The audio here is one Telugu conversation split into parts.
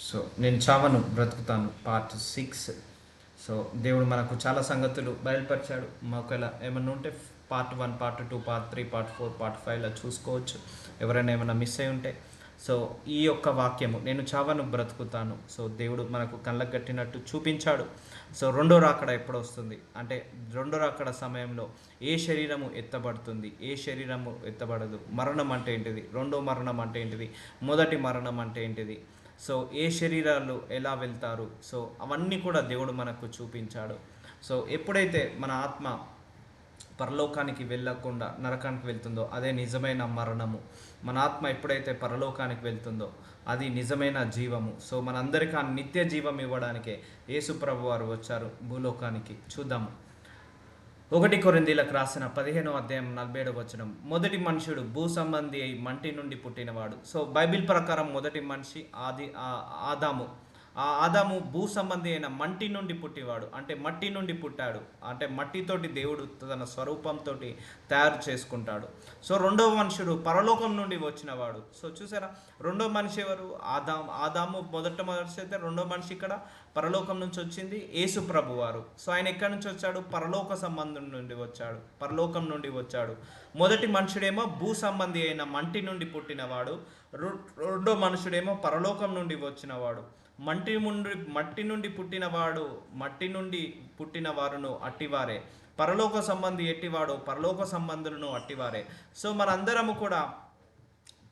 సో నేను చావను బ్రతుకుతాను పార్ట్ 6. సో దేవుడు మనకు చాలా సంగతులు బయలుపరిచాడు. మాకు ఎలా ఏమన్నా ఉంటే part 1, part 2, part 3, part 4, part 5లా చూసుకోవచ్చు, ఎవరైనా ఏమైనా మిస్ అయి ఉంటే. సో ఈ యొక్క వాక్యము నేను చావను బ్రతుకుతాను, సో దేవుడు మనకు కళ్ళకు కట్టినట్టు చూపించాడు. సో రెండో రాకడ ఎప్పుడు వస్తుంది అంటే, రెండో రాకడ సమయంలో ఏ శరీరము ఎత్తబడుతుంది, ఏ శరీరము ఎత్తబడదు, మరణం అంటే ఏంటిది, రెండో మరణం అంటే ఏంటిది, మొదటి మరణం అంటే ఏంటిది, సో ఏ శరీరాలు ఎలా వెళ్తారు, సో అవన్నీ కూడా దేవుడు మనకు చూపించాడు. సో ఎప్పుడైతే మన ఆత్మ పరలోకానికి వెళ్ళకుండా నరకానికి వెళ్తుందో అదే నిజమైన మరణము. మన ఆత్మ ఎప్పుడైతే పరలోకానికి వెళ్తుందో అది నిజమైన జీవము. సో మనందరికీ ఆ నిత్య జీవం ఇవ్వడానికే యేసు ప్రభు వారు వచ్చారు భూలోకానికి. చూద్దాము. 1 కొరింథీయులకు రాసిన 15వ అధ్యాయం 47వ వచనం. మొదటి మనుషుడు భూ సంబంధి అయి మంటి నుండి పుట్టినవాడు. సో బైబిల్ ప్రకారం మొదటి మనిషి ఆదాము. ఆ ఆదాము భూ సంబంధి అయిన మంటి నుండి పుట్టివాడు, అంటే మట్టి నుండి పుట్టాడు, అంటే మట్టితోటి దేవుడు తన స్వరూపంతో తయారు చేసుకుంటాడు. సో రెండవ మనుషుడు పరలోకం నుండి వచ్చినవాడు. సో చూసారా, రెండో మనిషి ఎవరు? ఆదాము మొదటి మనిషి అయితే రెండో మనిషి ఇక్కడ పరలోకం నుంచి వచ్చింది యేసు ప్రభు వారు. సో ఆయన ఎక్కడి నుంచి వచ్చాడు? పరలోక సంబంధం నుండి వచ్చాడు, పరలోకం నుండి వచ్చాడు. మొదటి మనుషుడేమో భూ సంబంధి అయిన మంటి నుండి పుట్టినవాడు, రెండో మనుషుడేమో పరలోకం నుండి వచ్చినవాడు. మట్టి నుండి పుట్టినవాడు, మట్టి నుండి పుట్టిన వారును అట్టివారే, పరలోక సంబంధి ఎట్టివాడు, పరలోక సంబంధులను అట్టివారే. సో మనందరము కూడా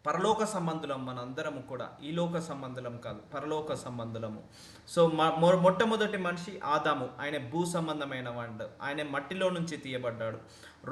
పరలోక సంబంధులం, మనందరము కూడా ఈ లోక సంబంధులం కాదు, పరలోక సంబంధులము. సో మొట్టమొదటి మనిషి ఆదాము, ఆయన భూ సంబంధమైన వాడు, ఆయన మట్టిలో నుంచి తీయబడ్డాడు.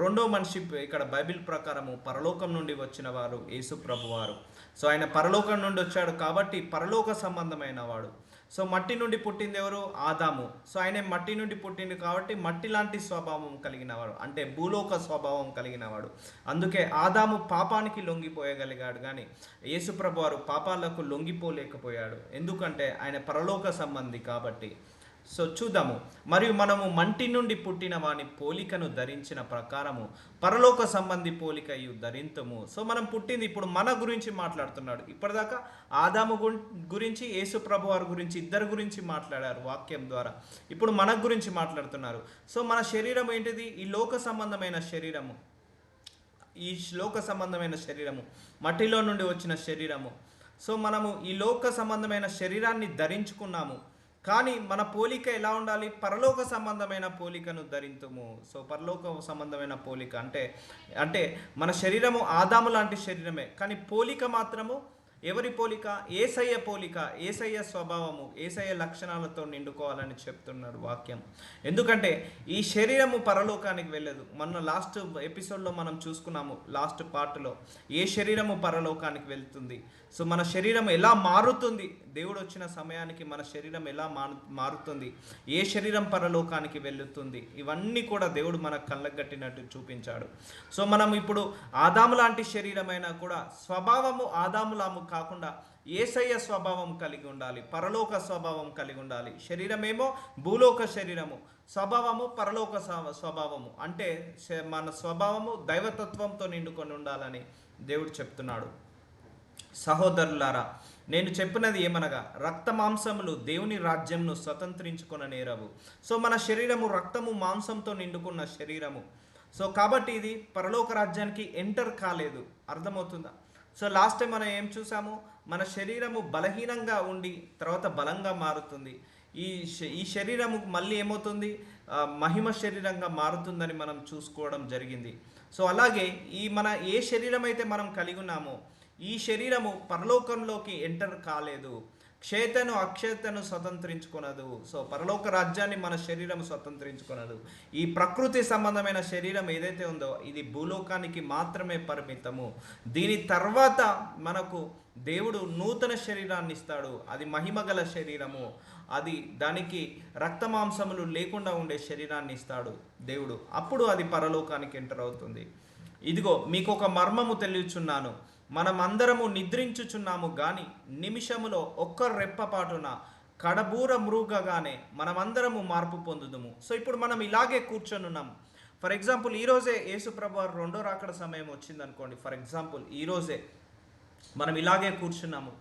రెండో మనిషి ఇక్కడ బైబిల్ ప్రకారము పరలోకం నుండి వచ్చిన వారు యేసు ప్రభు వారు. సో ఆయన పరలోకం నుండి వచ్చాడు కాబట్టి పరలోక సంబంధమైన వాడు. సో మట్టి నుండి పుట్టింది ఎవరు? ఆదాము. సో ఆయన మట్టి నుండి పుట్టింది కాబట్టి మట్టి లాంటి స్వభావం కలిగినవాడు, అంటే భూలోక స్వభావం కలిగినవాడు. అందుకే ఆదాము పాపానికి లొంగిపోయగలిగాడు, కానీ యేసుప్రభు వారు పాపాలకు లొంగిపోలేకపోయాడు, ఎందుకంటే ఆయన పరలోక సంబంధి కాబట్టి. సో చూద్దాము. మరియు మనము మంటి నుండి పుట్టిన వాని పోలికను ధరించిన ప్రకారము పరలోక సంబంధి పోలికయు ధరింతుము. సో మనం పుట్టింది ఇప్పుడు మన గురించి మాట్లాడుతున్నాడు. ఇప్పటిదాకా ఆదాము గురించి, యేసు ప్రభు వారి గురించి, ఇద్దరు గురించి మాట్లాడారు వాక్యం ద్వారా. ఇప్పుడు మన గురించి మాట్లాడుతున్నారు. సో మన శరీరం ఏంటిది? ఈ లోక సంబంధమైన శరీరము, ఈ లోక సంబంధమైన శరీరము, మట్టిలో నుండి వచ్చిన శరీరము. సో మనము ఈ లోక సంబంధమైన శరీరాన్ని ధరించుకున్నాము, కానీ మన పోలిక ఎలా ఉండాలి? పరలోక సంబంధమైన పోలికను ధరింతుము. సో పరలోక సంబంధమైన పోలిక అంటే మన శరీరము ఆదాము లాంటి శరీరమే, కానీ పోలిక మాత్రము ఎవరి పోలిక? యేసయ్య పోలిక, యేసయ్య స్వభావము, యేసయ్య లక్షణాలతో నిండుకోవాలని చెప్తున్నాడు వాక్యం. ఎందుకంటే ఈ శరీరము పరలోకానికి వెళ్ళదు. మొన్న లాస్ట్ ఎపిసోడ్లో మనం చూసుకున్నాము, లాస్ట్ పార్ట్లో ఏ శరీరము పరలోకానికి వెళ్తుంది, సో మన శరీరం ఎలా మారుతుంది, దేవుడు వచ్చిన సమయానికి మన శరీరం ఎలా మారుతుంది, ఏ శరీరం పరలోకానికి వెళుతుంది, ఇవన్నీ కూడా దేవుడు మన కళ్ళకు కట్టినట్టు చూపించాడు. సో మనం ఇప్పుడు ఆదాము లాంటి శరీరమైనా కూడా స్వభావము ఆదాములాము కాకుండా యేసయ్య స్వభావం కలిగి ఉండాలి, పరలోక స్వభావం కలిగి ఉండాలి. శరీరమేమో భూలోక శరీరము, స్వభావము పరలోక స్వభావము, అంటే మన స్వభావము దైవతత్వంతో నిండుకొని ఉండాలని దేవుడు చెప్తున్నాడు. సహోదరులారా, నేను చెప్పినది ఏమనగా, రక్త మాంసములు దేవుని రాజ్యంను స్వతంత్రించుకున్న నేరవు. సో మన శరీరము రక్తము మాంసంతో నిండుకున్న శరీరము. సో కాబట్టి ఇది పరలోక రాజ్యానికి ఎంటర్ కాలేదు. అర్థమవుతుందా? సో లాస్ట్ టైం మనం ఏం చూసాము? మన శరీరము బలహీనంగా ఉండి తర్వాత బలంగా మారుతుంది. ఈ శరీరము మళ్ళీ ఏమవుతుంది? మహిమ శరీరంగా మారుతుందని మనం చూసుకోవడం జరిగింది. సో అలాగే మన ఏ శరీరం అయితే మనం కలిగి ఉన్నామో ఈ శరీరము పరలోకంలోకి ఎంటర్ కాలేదు, క్షేతను అక్షేతను స్వతంత్రించుకున్నదు. సో పరలోక రాజ్యాన్ని మన శరీరం స్వతంత్రించుకున్నదు. ఈ ప్రకృతి సంబంధమైన శరీరం ఏదైతే ఉందో ఇది భూలోకానికి మాత్రమే పరిమితము. దీని తర్వాత మనకు దేవుడు నూతన శరీరాన్ని ఇస్తాడు, అది మహిమగల శరీరము, అది దానికి రక్తమాంసములు లేకుండా ఉండే శరీరాన్ని ఇస్తాడు దేవుడు. అప్పుడు అది పరలోకానికి ఎంటర్ అవుతుంది. ఇదిగో మీకు ఒక మర్మము తెలియచున్నాను, మనమందరము నిద్రించుచున్నాము గాని నిమిషములో ఒక్క రెప్పపాటున కడబూర మృగగానే మనమందరము మార్పు పొందుదుము. సో ఇప్పుడు మనం ఇలాగే కూర్చొని ఉన్నాం. ఫర్ ఎగ్జాంపుల్ ఈరోజే యేసుప్రభు వారు రెండో రాకడ సమయం వచ్చిందనుకోండి. ఫర్ ఎగ్జాంపుల్ ఈరోజే మనం ఇలాగే కూర్చున్నాము.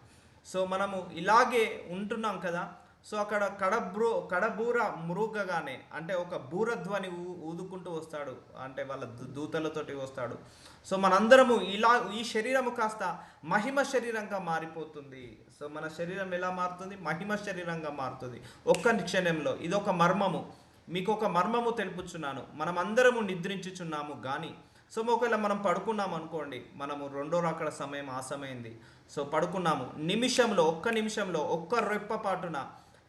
సో మనము ఇలాగే ఉంటున్నాం కదా. సో అక్కడ కడబూర మృగగానే, అంటే ఒక బూరధ్వని ఊదుకుంటూ వస్తాడు, అంటే వాళ్ళ దూతలతోటి వస్తాడు. సో మనందరము ఇలా ఈ శరీరము కాస్త మహిమ శరీరంగా మారిపోతుంది. సో మన శరీరం ఎలా మారుతుంది? మహిమ శరీరంగా మారుతుంది ఒక్క క్షణంలో. ఇది ఒక మర్మము, మీకు ఒక మర్మము తెలుపుచున్నాను. మనం అందరము నిద్రించుచున్నాము కానీ, సో ఒకవేళ మనం పడుకున్నాం అనుకోండి, మనము రెండో రాకడ సమయం ఆసమైంది. సో పడుకున్నాము, నిమిషంలో, ఒక్క నిమిషంలో, ఒక్క రెప్పపాటున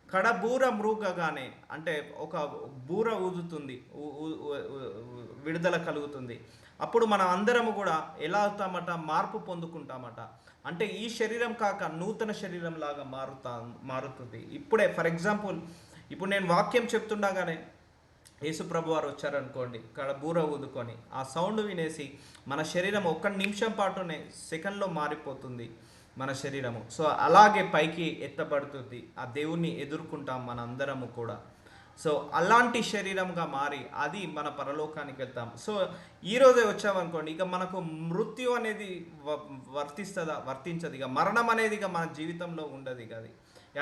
కడబూర మృగగానే, అంటే ఒక బూర ఊదుతుంది, విడుదల కలుగుతుంది. అప్పుడు మనం అందరము కూడా ఎలా అవుతామట? మార్పు పొందుకుంటామట. అంటే ఈ శరీరం కాక నూతన శరీరం లాగా మారుతుంది. ఇప్పుడే ఫర్ ఎగ్జాంపుల్, ఇప్పుడు నేను వాక్యం చెప్తుండగానే యేసుప్రభు వారు వచ్చారనుకోండి, ఇక్కడ బూర ఊదుకొని ఆ సౌండ్ వినేసి మన శరీరం ఒక్క నిమిషం పాటునే, సెకండ్లో మారిపోతుంది మన శరీరము. సో అలాగే పైకి ఎత్తబడుతుంది, ఆ దేవుణ్ణి ఎదుర్కొంటాం మన అందరము కూడా. సో అలాంటి శరీరంగా మారి అది మన పరలోకానికి వెళ్తాం. సో ఈరోజే వచ్చామనుకోండి, ఇక మనకు మృత్యు అనేది వర్తించదు. ఇక మరణం అనేది ఇక మన జీవితంలో ఉండదు. ఇక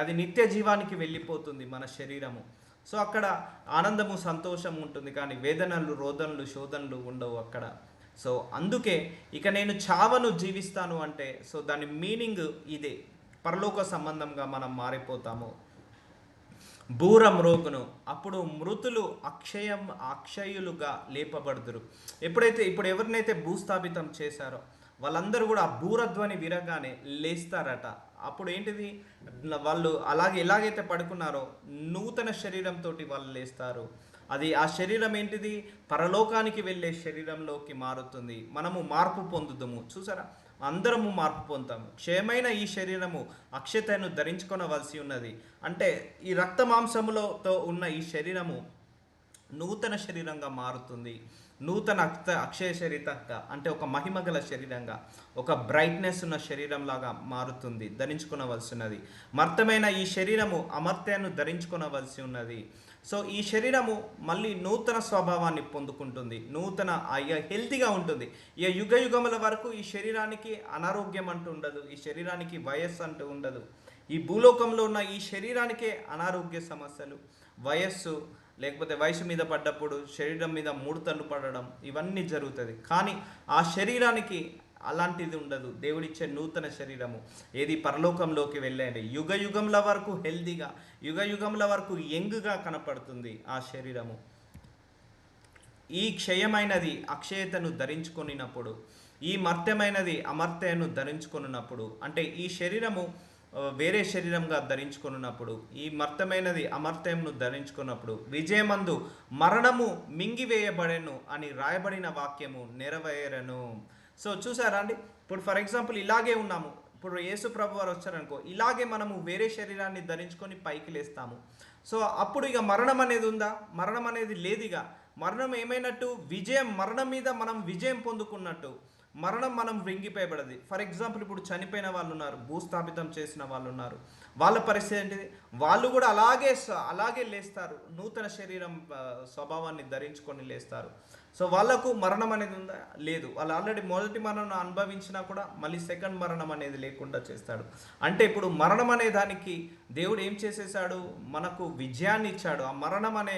అది నిత్య జీవానికి వెళ్ళిపోతుంది మన శరీరము. సో అక్కడ ఆనందము, సంతోషం ఉంటుంది, కానీ వేదనలు, రోదనలు, శోధనలు ఉండవు అక్కడ. సో అందుకే ఇక నేను చావను జీవిస్తాను అంటే, సో దాని మీనింగ్ ఇదే, పరలోక సంబంధంగా మనం మారిపోతాము. బూర మ్రోగును, అప్పుడు మృతులు అక్షయులుగా లేపబడుదురు. ఇప్పుడు ఎవరినైతే భూస్థాపితం చేశారో వాళ్ళందరూ కూడా ఆ బూరధ్వని విరగానే లేస్తారట. అప్పుడు ఏంటిది? వాళ్ళు ఎలాగైతే పడుకున్నారో నూతన శరీరంతో వాళ్ళు లేస్తారు. అది ఆ శరీరం ఏంటిది? పరలోకానికి వెళ్ళే శరీరంలోకి మారుతుంది. మనము మార్పు పొందుదాము. చూసారా, అందరము మార్పు పొందుతాము. క్షయమైన ఈ శరీరము అక్షతను ధరించుకొనవలసి ఉన్నది. అంటే ఈ రక్త మాంసములతో ఉన్న ఈ శరీరము నూతన శరీరంగా మారుతుంది. నూతన అక్షయ శరీరంగా, అంటే ఒక మహిమ గల శరీరంగా, ఒక బ్రైట్నెస్ ఉన్న శరీరంలాగా మారుతుంది, ధరించుకొనవలసినది. మర్తమైన ఈ శరీరము అమర్త్యాన్ని ధరించుకొనవలసి ఉన్నది. సో ఈ శరీరము మళ్ళీ నూతన స్వభావాన్ని పొందుకుంటుంది, నూతన హెల్తీగా ఉంటుంది. ఈ యుగ యుగముల వరకు ఈ శరీరానికి అనారోగ్యం అంటూ ఉండదు, ఈ శరీరానికి వయస్సు అంటూ ఉండదు. ఈ భూలోకంలో ఉన్న ఈ శరీరానికే అనారోగ్య సమస్యలు, వయస్సు, లేకపోతే వయసు మీద పడ్డప్పుడు శరీరం మీద ముడతలు పడడం, ఇవన్నీ జరుగుతుంది. కానీ ఆ శరీరానికి అలాంటిది ఉండదు. దేవుడిచ్చే నూతన శరీరము ఏది? పరలోకంలోకి వెళ్ళండి, యుగ యుగంల వరకు హెల్దీగా, యుగ యుగంల వరకు యంగ్గా కనపడుతుంది ఆ శరీరము. ఈ క్షయమైనది అక్షయతను ధరించుకొనినప్పుడు, ఈ మర్త్యమైనది అమర్త్యను ధరించుకొనినప్పుడు, అంటే ఈ శరీరము వేరే శరీరంగా ధరించుకున్నప్పుడు, ఈ మర్తమైనది అమర్త్యంను ధరించుకున్నప్పుడు, విజయమందు మరణము మింగివేయబడెను అని రాయబడిన వాక్యము నెరవేరను. సో చూసారా అండి, ఇప్పుడు ఫర్ ఎగ్జాంపుల్ ఇలాగే ఉన్నాము. ఇప్పుడు యేసు ప్రభు వారు వచ్చారనుకో, ఇలాగే మనము వేరే శరీరాన్ని ధరించుకొని పైకి లేస్తాము. సో అప్పుడు ఇక మరణం అనేది ఉందా? మరణం అనేది లేదు. ఇక మరణం ఏమైనట్టు? విజయం, మరణం మీద మనం విజయం పొందుకున్నట్టు. మరణం మనం వెంగిపోయబడది. ఫర్ ఎగ్జాంపుల్ ఇప్పుడు చనిపోయిన వాళ్ళు ఉన్నారు, భూస్థాపితం చేసిన వాళ్ళు ఉన్నారు, వాళ్ళ పరిస్థితి ఏంటిది? వాళ్ళు కూడా అలాగే లేస్తారు, నూతన శరీరం స్వభావాన్ని ధరించుకొని లేస్తారు. సో వాళ్ళకు మరణం అనేది ఉందా? లేదు. వాళ్ళు ఆల్రెడీ మొదటి మరణం అనుభవించినా కూడా మళ్ళీ సెకండ్ మరణం అనేది లేకుండా చేస్తాడు. అంటే ఇప్పుడు మరణం అనే దానికి దేవుడు ఏం చేసేసాడు? మనకు విజయాన్ని ఇచ్చాడు. ఆ మరణం అనే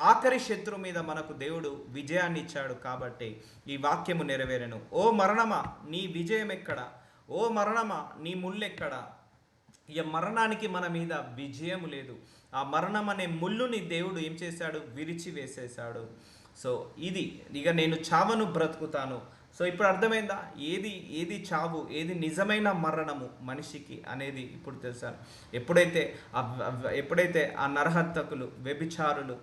ఆఖరి శత్రు మీద మనకు దేవుడు విజయాన్ని ఇచ్చాడు. కాబట్టి ఈ వాక్యము నెరవేరెను. ఓ మరణమా, నీ విజయం ఎక్కడ? ఓ మరణమా, నీ ముళ్ళు ఎక్కడ? ఈ మరణానికి మన మీద విజయం లేదు. ఆ మరణం అనే ముళ్ళుని దేవుడు ఏం చేశాడు? విరిచి వేసేసాడు. సో ఇది ఇక నేను చావను బ్రతుకుతాను. సో ఇప్పుడు అర్థమైందా? ఏది చావు, ఏది నిజమైన మరణము మనిషికి అనేది ఇప్పుడు తెలుసాను. ఎప్పుడైతే ఆ నరహంతకులు, వ్యభిచారులు,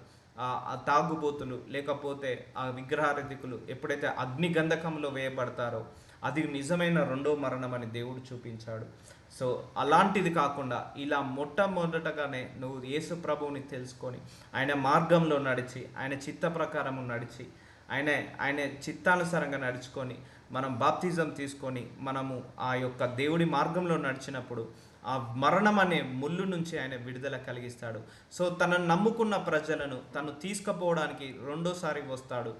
ఆ తాగుబోతులు, లేకపోతే ఆ విగ్రహారాధికులు ఎప్పుడైతే అగ్ని గంధకంలో వేయబడతారో అది నిజమైన రెండో మరణం అని దేవుడు చూపించాడు. సో అలాంటిది కాకుండా ఇలా మొట్టమొదటగానే నువ్వు యేసు ప్రభువుని తెలుసుకొని ఆయన మార్గంలో నడిచి, ఆయన చిత్త ప్రకారము నడిచి, ఆయన చిత్తానుసారంగా నడుచుకొని మనం బాప్తిజం తీసుకొని మనము ఆ యొక్క దేవుడి మార్గంలో నడిచినప్పుడు ఆ మరణం అనే ముళ్ళు నుంచి ఆయన విడుదల కలిగిస్తాడు. సో తనను నమ్ముకున్న ప్రజలను తను తీసుకుపోవడానికి రెండోసారి వస్తాడు.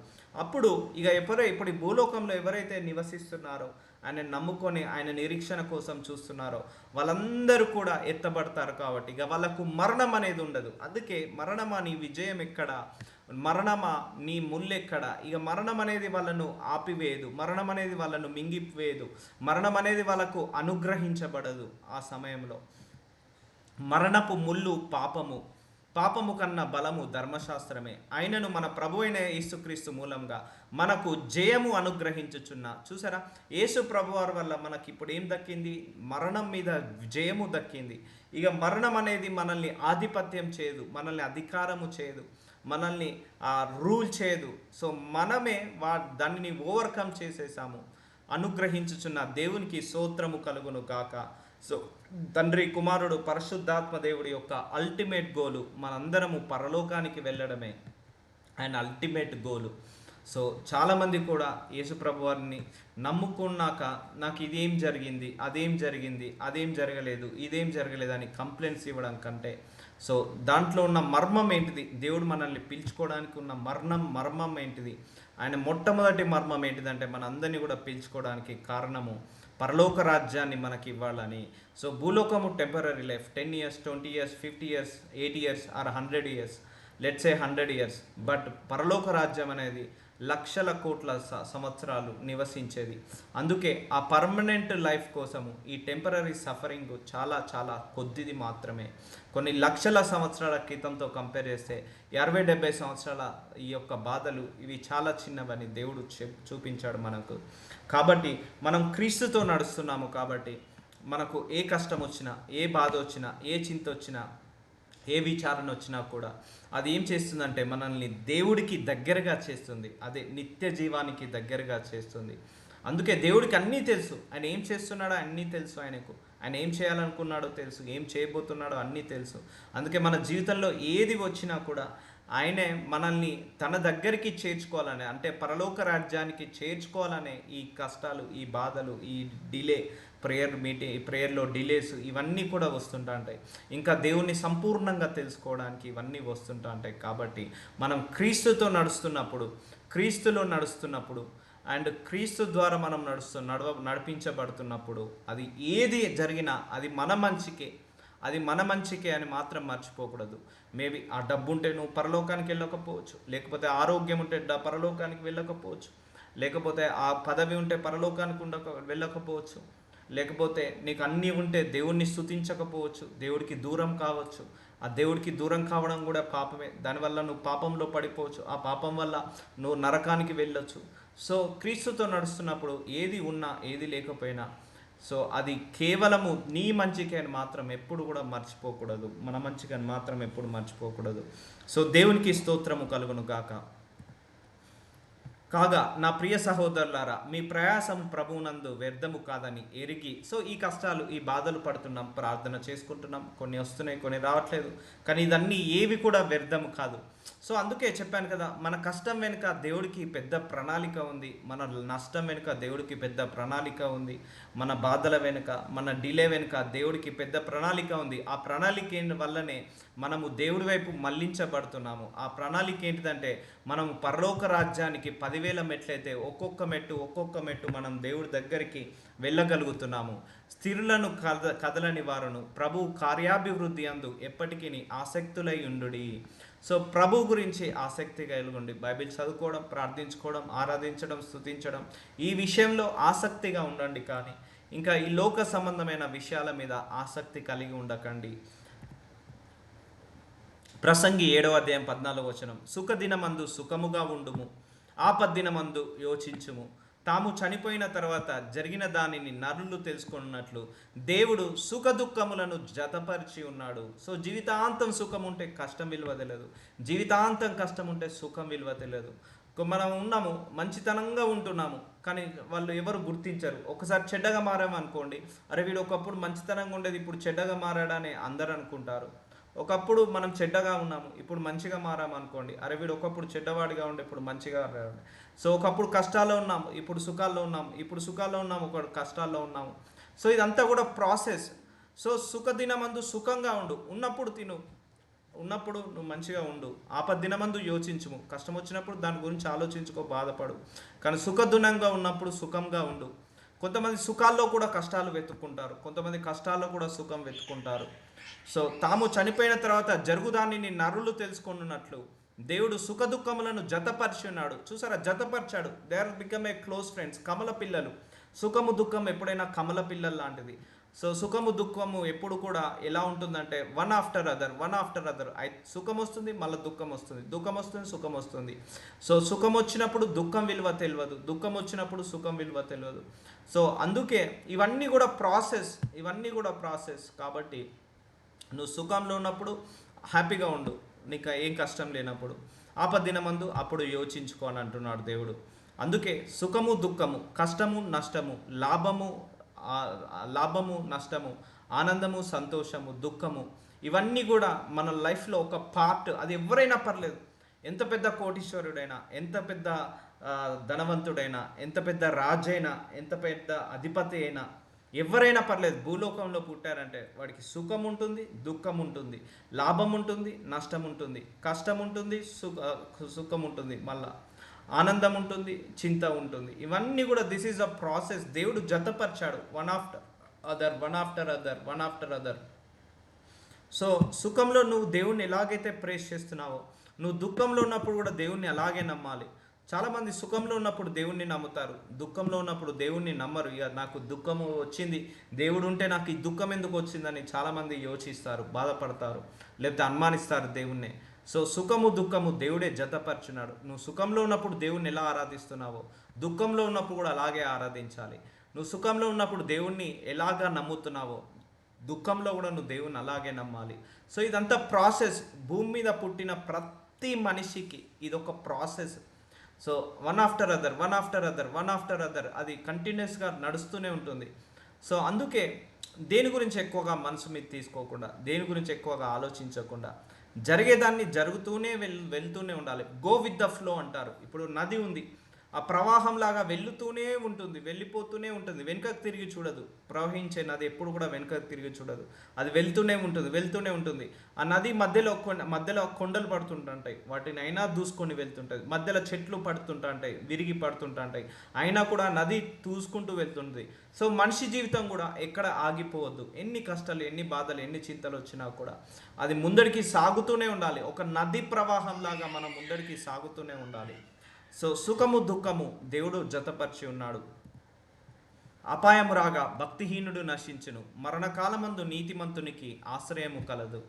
అప్పుడు ఇక ఇప్పుడు ఈ భూలోకంలో ఎవరైతే నివసిస్తున్నారో, ఆయన నమ్ముకొని ఆయన నిరీక్షణ కోసం చూస్తున్నారో వాళ్ళందరూ కూడా ఎత్తబడతారు. కాబట్టి ఇక వాళ్ళకు మరణం అనేది ఉండదు. అందుకే మరణమా నీ విజయం ఎక్కడ, మరణమా నీ ముల్లెక్కడ, ఇక మరణం అనేది వాళ్ళను ఆపివేయదు, మరణం అనేది వాళ్ళను మింగివేయదు, మరణం అనేది వాళ్ళకు అనుగ్రహించబడదు. ఆ సమయంలో మరణపు ముళ్ళు పాపము, పాపము కన్నా బలము ధర్మశాస్త్రమే. ఆయనను మన ప్రభు అయిన యేసుక్రీస్తు మూలంగా మనకు జయము అనుగ్రహించుచున్న, చూసారా, యేసు ప్రభువారి వల్ల మనకి ఇప్పుడు ఏం దక్కింది? మరణం మీద జయము దక్కింది. ఇక మరణం అనేది మనల్ని ఆధిపత్యం చేయదు, మనల్ని అధికారము చేయదు, మనల్ని రూల్ చేయదు. సో మనమే దానిని ఓవర్కమ్ చేసేసాము. అనుగ్రహించుచున్న దేవునికి స్తోత్రము కలుగును గాక. సో తండ్రి, కుమారుడు, పరిశుద్ధాత్మ దేవుడి యొక్క అల్టిమేట్ గోలు మనందరము పరలోకానికి వెళ్ళడమే ఆయన అల్టిమేట్ గోలు. సో చాలామంది కూడా యేసుప్రభు వారిని నమ్ముకున్నాక నాకు ఇదేం జరిగింది, అదేం జరిగింది, అదేం జరగలేదు, ఇదేం జరగలేదు అని కంప్లైంట్స్ ఇవ్వడం కంటే, సో దాంట్లో ఉన్న మర్మం ఏంటిది, దేవుడు మనల్ని పిలుచుకోవడానికి ఉన్న మర్మం ఏంటిది, ఆయన మొట్టమొదటి మర్మం ఏంటిదంటే మన అందరినీ కూడా పిలుచుకోవడానికి కారణము పరలోక రాజ్యాన్ని మనకి ఇవ్వాలని. సో భూలోకము temporary life, 10 years, 20 years, 50 years, 80 years or 100 years, let's say 100 years. But పరలోక రాజ్యం అనేది లక్షల కోట్ల సంవత్సరాలు నివసించేది. అందుకే ఆ పర్మనెంట్ లైఫ్ కోసము ఈ టెంపరీ సఫరింగ్ చాలా చాలా కొద్దిది మాత్రమే. కొన్ని లక్షల సంవత్సరాల క్రితంతో కంపేర్ చేస్తే 60-70 సంవత్సరాల ఈ యొక్క బాధలు ఇవి చాలా చిన్నవని దేవుడు చూపించాడు మనకు. కాబట్టి మనం క్రీస్తుతో నడుస్తున్నాము. కాబట్టి మనకు ఏ కష్టం వచ్చినా, ఏ బాధ వచ్చినా, ఏ చింత వచ్చినా, ఏ విచారణ వచ్చినా కూడా అది ఏం చేస్తుందంటే మనల్ని దేవుడికి దగ్గరగా చేస్తుంది. అదే నిత్య జీవానికి దగ్గరగా చేస్తుంది. అందుకే దేవుడికి అన్నీ తెలుసు. ఆయన ఏం చేస్తున్నాడో అన్నీ తెలుసు. ఆయనకు ఆయన ఏం చేయాలనుకున్నాడో తెలుసు, ఏం చేయబోతున్నాడో అన్నీ తెలుసు. అందుకే మన జీవితంలో ఏది వచ్చినా కూడా ఆయనే మనల్ని తన దగ్గరికి చేర్చుకోవాలనే, అంటే పరలోక రాజ్యానికి చేర్చుకోవాలనే ఈ కష్టాలు, ఈ బాధలు, ఈ డిలే, ప్రేయర్లో డిలేస్ ఇవన్నీ కూడా వస్తుంటా ఉంటాయి. ఇంకా దేవుణ్ణి సంపూర్ణంగా తెలుసుకోవడానికి ఇవన్నీ వస్తుంటా ఉంటాయి. కాబట్టి మనం క్రీస్తుతో క్రీస్తులో నడుస్తున్నప్పుడు అండ్ క్రీస్తు ద్వారా మనం నడిపించబడుతున్నప్పుడు అది ఏది జరిగినా అది మన మంచికే అని మాత్రం మర్చిపోకూడదు. మేబీ ఆ డబ్బు ఉంటే నువ్వు పరలోకానికి వెళ్ళకపోవచ్చు, లేకపోతే ఆరోగ్యం ఉంటే పరలోకానికి వెళ్ళకపోవచ్చు, లేకపోతే ఆ పదవి ఉంటే పరలోకానికి వెళ్ళకపోవచ్చు, లేకపోతే నీకు అన్నీ ఉంటే దేవుణ్ణి స్తుతించకపోవచ్చు, దేవుడికి దూరం కావచ్చు. ఆ దేవుడికి దూరం కావడం కూడా పాపమే. దానివల్ల నువ్వు పాపంలో పడిపోవచ్చు. ఆ పాపం వల్ల నువ్వు నరకానికి వెళ్ళొచ్చు. సో క్రీస్తుతో నడుస్తున్నప్పుడు ఏది ఉన్నా ఏది లేకపోయినా సో అది కేవలము నీ మంచికి అని మాత్రం ఎప్పుడు కూడా మర్చిపోకూడదు, మన మంచికి అని మాత్రం ఎప్పుడు మర్చిపోకూడదు. సో దేవునికి స్తోత్రము కలుగును గాక. కాగా నా ప్రియ సహోదరులారా, మీ ప్రయాసం ప్రభువునందు వ్యర్థము కాదని ఎరిగి, సో ఈ కష్టాలు, ఈ బాధలు పడుతున్నాం, ప్రార్థన చేసుకుంటున్నాం, కొన్ని వస్తున్నాయి, కొన్ని రావట్లేదు, కానీ ఇదన్నీ ఏవి కూడా వ్యర్థము కాదు. సో అందుకే చెప్పాను కదా, మన కష్టం వెనుక దేవుడికి పెద్ద ప్రణాళిక ఉంది, మన నష్టం వెనుక దేవుడికి పెద్ద ప్రణాళిక ఉంది, మన బాధల వెనుక, మన డిలే వెనుక దేవుడికి పెద్ద ప్రణాళిక ఉంది. ఆ ప్రణాళిక వల్లనే మనము దేవుడి వైపు మళ్లించబడుతున్నాము. ఆ ప్రణాళిక ఏంటిదంటే మనము పరలోక రాజ్యానికి 10,000 మెట్లయితే ఒక్కొక్క మెట్టు మనం దేవుడి దగ్గరికి వెళ్ళగలుగుతున్నాము. స్థిరులను కదలని వారును ప్రభు కార్యాభివృద్ధి అందు ఎప్పటికీ ఆసక్తులై ఉండుడి. సో ప్రభు గురించి ఆసక్తి కలిగి బైబిల్ చదువుకోవడం, ప్రార్థించుకోవడం, ఆరాధించడం, స్తుతించడం, ఈ విషయంలో ఆసక్తిగా ఉండండి. కానీ ఇంకా ఈ లోక సంబంధమైన విషయాల మీద ఆసక్తి కలిగి ఉండకండి. ప్రసంగి 7:14 సుఖదినమందు సుఖముగా ఉండుము, ఆపద్దినమందు యోచించుము. తాము చనిపోయిన తర్వాత జరిగిన దానిని నరులు తెలుసుకున్నట్లు దేవుడు సుఖ దుఃఖములను జతపరిచి ఉన్నాడు. సో జీవితాంతం సుఖం ఉంటే కష్టం విలువ తెలియదు, జీవితాంతం కష్టం ఉంటే సుఖం విలువ తెలియదు. మనం ఉన్నాము, మంచితనంగా ఉంటున్నాము, కానీ వాళ్ళు ఎవరు గుర్తించరు. ఒకసారి చెడ్డగా మారామనుకోండి, అరే వీడు ఒకప్పుడు మంచితనంగా ఉండేది ఇప్పుడు చెడ్డగా మారాడని అందరూ అనుకుంటారు. ఒకప్పుడు మనం చెడ్డగా ఉన్నాము, ఇప్పుడు మంచిగా మారామనుకోండి, అరే వీడు ఒకప్పుడు చెడ్డవాడిగా ఉండే ఇప్పుడు మంచిగా మారాడు. సో ఒకప్పుడు కష్టాల్లో ఉన్నాము, ఇప్పుడు సుఖాల్లో ఉన్నాము, ఇప్పుడు సుఖాల్లో ఉన్నాము, ఒకప్పుడు కష్టాల్లో ఉన్నాము. సో ఇదంతా కూడా ప్రాసెస్. సో సుఖదినమందు సుఖంగా ఉండు, ఉన్నప్పుడు తిను, ఉన్నప్పుడు నువ్వు మంచిగా ఉండు. ఆపద్దినమందు యోచించుము, కష్టం వచ్చినప్పుడు దాని గురించి ఆలోచించుకో, బాధపడు. కానీ సుఖదునంగా ఉన్నప్పుడు సుఖంగా ఉండు. కొంతమంది సుఖాల్లో కూడా కష్టాలు వెతుక్కుంటారు, కొంతమంది కష్టాల్లో కూడా సుఖం వెతుక్కుంటారు. సో తాము చనిపోయిన తర్వాత జరుగుదాన్ని నరులు తెలుసుకున్నట్లు దేవుడు సుఖ దుఃఖములను జతపరిచి ఉన్నాడు. చూసారా, జతపరిచాడు. They are become a close friends. కమల పిల్లలు. సుఖము దుఃఖం ఎప్పుడైనా కమల పిల్లలు లాంటిది. సో సుఖము దుఃఖము ఎప్పుడు కూడా ఎలా ఉంటుందంటే one after other, one after other. సుఖం వస్తుంది, మళ్ళీ దుఃఖం వస్తుంది, దుఃఖం వస్తుంది, సుఖం వస్తుంది. సో సుఖం వచ్చినప్పుడు దుఃఖం విలువ తెలియదు, దుఃఖం వచ్చినప్పుడు సుఖం విలువ తెలియదు. సో అందుకే ఇవన్నీ కూడా ప్రాసెస్. కాబట్టి నువ్వు సుఖంలో ఉన్నప్పుడు హ్యాపీగా ఉండు, నీకు ఏం కష్టం లేనప్పుడు. ఆపద్దినమందు అప్పుడు యోచించుకో అని అంటున్నాడు దేవుడు. అందుకే సుఖము దుఃఖము, కష్టము నష్టము, లాభము నష్టము, ఆనందము సంతోషము, దుఃఖము, ఇవన్నీ కూడా మన లైఫ్లో ఒక పార్ట్. అది ఎవరైనా పర్లేదు, ఎంత పెద్ద కోటీశ్వరుడైనా, ఎంత పెద్ద ధనవంతుడైనా, ఎంత పెద్ద రాజైనా, ఎంత పెద్ద అధిపతి అయినా, ఎవరైనా పర్లేదు, భూలోకంలో పుట్టారంటే వాడికి సుఖం ఉంటుంది, దుఃఖం ఉంటుంది, లాభం ఉంటుంది, నష్టం ఉంటుంది, కష్టం ఉంటుంది, సుఖం ఉంటుంది, మళ్ళా ఆనందం ఉంటుంది, చింత ఉంటుంది. ఇవన్నీ కూడా దిస్ ఈజ్ అ ప్రాసెస్. దేవుడు జతపరిచాడు, వన్ ఆఫ్టర్ అదర్. సో సుఖంలో నువ్వు దేవుణ్ణి ఎలాగైతే ప్రేస్ చేస్తున్నావో, నువ్వు దుఃఖంలో ఉన్నప్పుడు కూడా దేవుణ్ణి అలాగే నమ్మాలి. చాలామంది సుఖంలో ఉన్నప్పుడు దేవుణ్ణి నమ్ముతారు, దుఃఖంలో ఉన్నప్పుడు దేవుణ్ణి నమ్మరు. ఇక నాకు దుఃఖము వచ్చింది, దేవుడు ఉంటే నాకు ఈ దుఃఖం ఎందుకు వచ్చిందని చాలామంది యోచిస్తారు, బాధపడతారు, లేకపోతే అనుమానిస్తారు దేవుణ్ణి. సో సుఖము దుఃఖము దేవుడే జతపరిచున్నాడు. నువ్వు సుఖంలో ఉన్నప్పుడు దేవుణ్ణి ఎలా ఆరాధిస్తున్నావో, దుఃఖంలో ఉన్నప్పుడు కూడా అలాగే ఆరాధించాలి. నువ్వు సుఖంలో ఉన్నప్పుడు దేవుణ్ణి ఎలాగా నమ్ముతున్నావో, దుఃఖంలో కూడా నువ్వు దేవుణ్ణి అలాగే నమ్మాలి. సో ఇదంతా ప్రాసెస్. భూమి మీద పుట్టిన ప్రతి మనిషికి ఇదొక process. So one after other అది కంటిన్యూస్గా నడుస్తూనే ఉంటుంది. సో అందుకే దేని గురించి ఎక్కువగా మనసు మీద తీసుకోకుండా, దేని గురించి ఎక్కువగా ఆలోచించకుండా, జరిగేదాన్ని జరుగుతూనే వెళ్తూనే ఉండాలి. గో విత్ ద ఫ్లో అంటారు. ఇప్పుడు నది ఉంది, ఆ ప్రవాహంలాగా వెళ్ళుతూనే ఉంటుంది, వెళ్ళిపోతూనే ఉంటుంది, వెనుకకు తిరిగి చూడదు. ప్రవహించే నది ఎప్పుడు కూడా వెనుకకు తిరిగి చూడదు, అది వెళ్తూనే ఉంటుంది. ఆ నది మధ్యలో కొండలు పడుతుంటాయి, వాటిని అయినా దూసుకొని వెళ్తుంటుంది. మధ్యలో చెట్లు పడుతుంటాయి, విరిగి పడుతుంటాయి, అయినా కూడా నది దూసుకుంటూ వెళ్తుంది. సో మనిషి జీవితం కూడా ఎక్కడ ఆగిపోవద్దు. ఎన్ని కష్టాలు, ఎన్ని బాధలు, ఎన్ని చింతలు వచ్చినా కూడా అది ముందడికి సాగుతూనే ఉండాలి. ఒక నది ప్రవాహంలాగా మనం ముందడికి సాగుతూనే ఉండాలి. సో సుఖము దుఃఖము దేవుడు జతపరిచి ఉన్నాడు. అపాయము రాగా భక్తిహీనుడు నశించును, మరణకాలమందు నీతిమంతునికి ఆశ్రయము కలదు.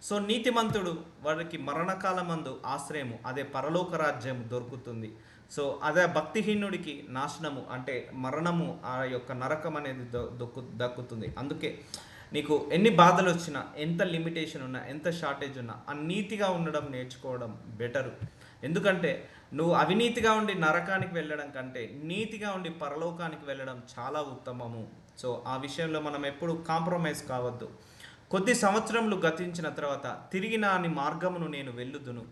సో నీతిమంతుడు వాడికి మరణకాలమందు ఆశ్రయము, అదే పరలోక రాజ్యం దొరుకుతుంది. సో అదే భక్తిహీనుడికి నాశనము, అంటే మరణము, ఆ యొక్క నరకం అనేది దక్కుతుంది. అందుకే నీకు ఎన్ని బాధలు వచ్చినా, ఎంత లిమిటేషన్ ఉన్నా, ఎంత షార్టేజ్ ఉన్నా, ఆ నీతిగా ఉండడం నేర్చుకోవడం బెటరు. ఎందుకంటే నువ్వు అవినీతిగా ఉండి నరకానికి వెళ్ళడం కంటే నీతిగా ఉండి పరలోకానికి వెళ్ళడం చాలా ఉత్తమము. సో ఆ విషయంలో మనం ఎప్పుడు కాంప్రమైజ్ కావద్దు. కొద్ది సంవత్సరములు గతించిన తర్వాత తిరిగి నాని మార్గమును నేను వెళ్ళుదును.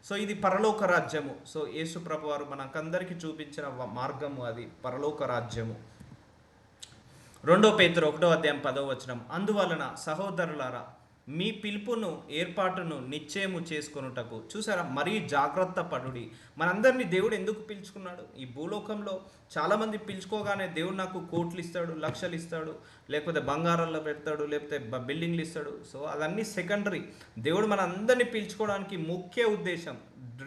సో ఇది పరలోక రాజ్యము. సో యేసు ప్రభు వారు మనకందరికీ చూపించిన మార్గము, అది పరలోక రాజ్యము. 2 పేతురు 1:10 అందువలన సహోదరులారా, మీ పిలుపును ఏర్పాటును నిశ్చయము చేసుకొనుటకు. చూసారా, మరీ జాగ్రత్త పడుడి. మనందరినీ దేవుడు ఎందుకు పిలుచుకున్నాడు? ఈ భూలోకంలో చాలామంది పిలుచుకోగానే దేవుడు నాకు కోట్లు ఇస్తాడు, లక్షలు ఇస్తాడు, లేకపోతే బంగారాల్లో పెడతాడు, లేకపోతే బిల్డింగ్లు ఇస్తాడు. సో అదన్నీ సెకండరీ. దేవుడు మన అందరినీ పిలుచుకోవడానికి ముఖ్య ఉద్దేశం,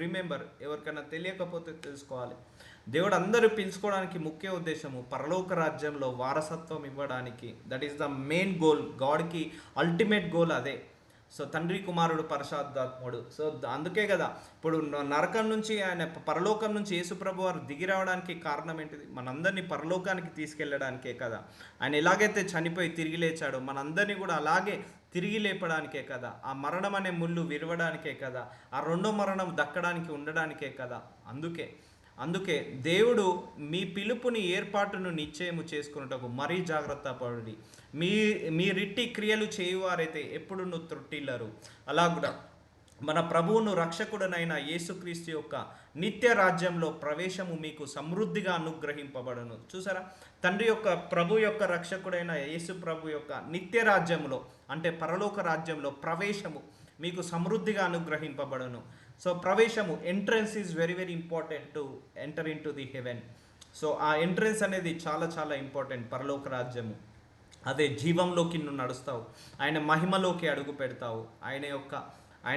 రిమెంబర్, ఎవరికైనా తెలియకపోతే తెలుసుకోవాలి, దేవుడు అందరూ పిలుచుకోవడానికి ముఖ్య ఉద్దేశము పరలోక రాజ్యంలో వారసత్వం ఇవ్వడానికి. That is the main goal. గాడ్కి అల్టిమేట్ గోల్ అదే. సో తండ్రి, కుమారుడు, పరిశుద్ధాత్ముడు. సో అందుకే కదా ఇప్పుడు నరకం నుంచి ఆయన పరలోకం నుంచి యేసుప్రభు వారు దిగి రావడానికి కారణం ఏంటిది? మనందరినీ పరలోకానికి తీసుకెళ్ళడానికే కదా. ఆయన ఎలాగైతే చనిపోయి తిరిగి లేచాడో మనందరినీ కూడా అలాగే తిరిగి లేపడానికే కదా. ఆ మరణం అనే ముళ్ళు విరవడానికే కదా. ఆ రెండో మరణం దక్కడానికి ఉండడానికే కదా. అందుకే దేవుడు మీ పిలుపుని ఏర్పాటును నిశ్చయము చేసుకున్నటకు మరీ జాగ్రత్త పడి, మీ రిట్టి క్రియలు చేయువారైతే ఎప్పుడు నువ్వు త్రొట్టిల్లరు. అలా కూడా మన ప్రభువును రక్షకుడనైన యేసుక్రీస్తు యొక్క నిత్య రాజ్యంలో ప్రవేశము మీకు సమృద్ధిగా అనుగ్రహింపబడును. చూసారా, తండ్రి యొక్క ప్రభు యొక్క రక్షకుడైన యేసు ప్రభు యొక్క నిత్య రాజ్యంలో, అంటే పరలోక రాజ్యంలో ప్రవేశము మీకు సమృద్ధిగా అనుగ్రహింపబడును. సో ప్రవేశము, entrance is very very important to enter in to the heaven. So ఆ ఎంట్రన్స్ అనేది చాలా చాలా ఇంపార్టెంట్. పరలోక రాజ్యము అదే జీవంలోకి నువ్వు నడుస్తావు, ఆయన మహిమలోకి అడుగు పెడతావు, ఆయన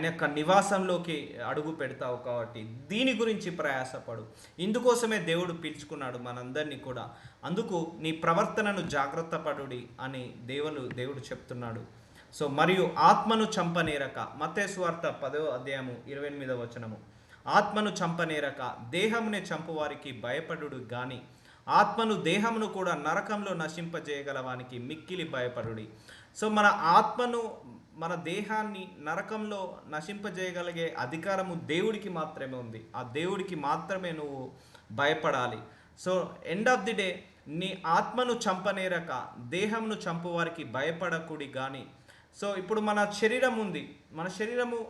యొక్క నివాసంలోకి అడుగు పెడతావు. కాబట్టి దీని గురించి ప్రయాసపడు. ఇందుకోసమే దేవుడు పిలుచుకున్నాడు మనందరినీ కూడా. అందుకు నీ ప్రవర్తనను జాగ్రత్త పడుడి అని దేవుడు చెప్తున్నాడు. సో మరియు ఆత్మను చంపనేరక, మత్తయి సువార్త 10వ అధ్యాయము 28వ వచనము, ఆత్మను చంపనేరక దేహమునే చంపువారికి భయపడుడు గాని ఆత్మను దేహమును కూడా నరకంలో నశింపజేయగలవానికి మిక్కిలి భయపడుడి. సో మన ఆత్మను, మన దేహాన్ని నరకంలో నశింపజేయగలిగే అధికారము దేవుడికి మాత్రమే ఉంది. ఆ దేవుడికి మాత్రమే నువ్వు భయపడాలి. So end of the day, నీ ఆత్మను చంపనేరక దేహమును చంపువారికి భయపడకుడి కానీ. సో ఇప్పుడు మన శరీరం ఉంది, మన శరీరము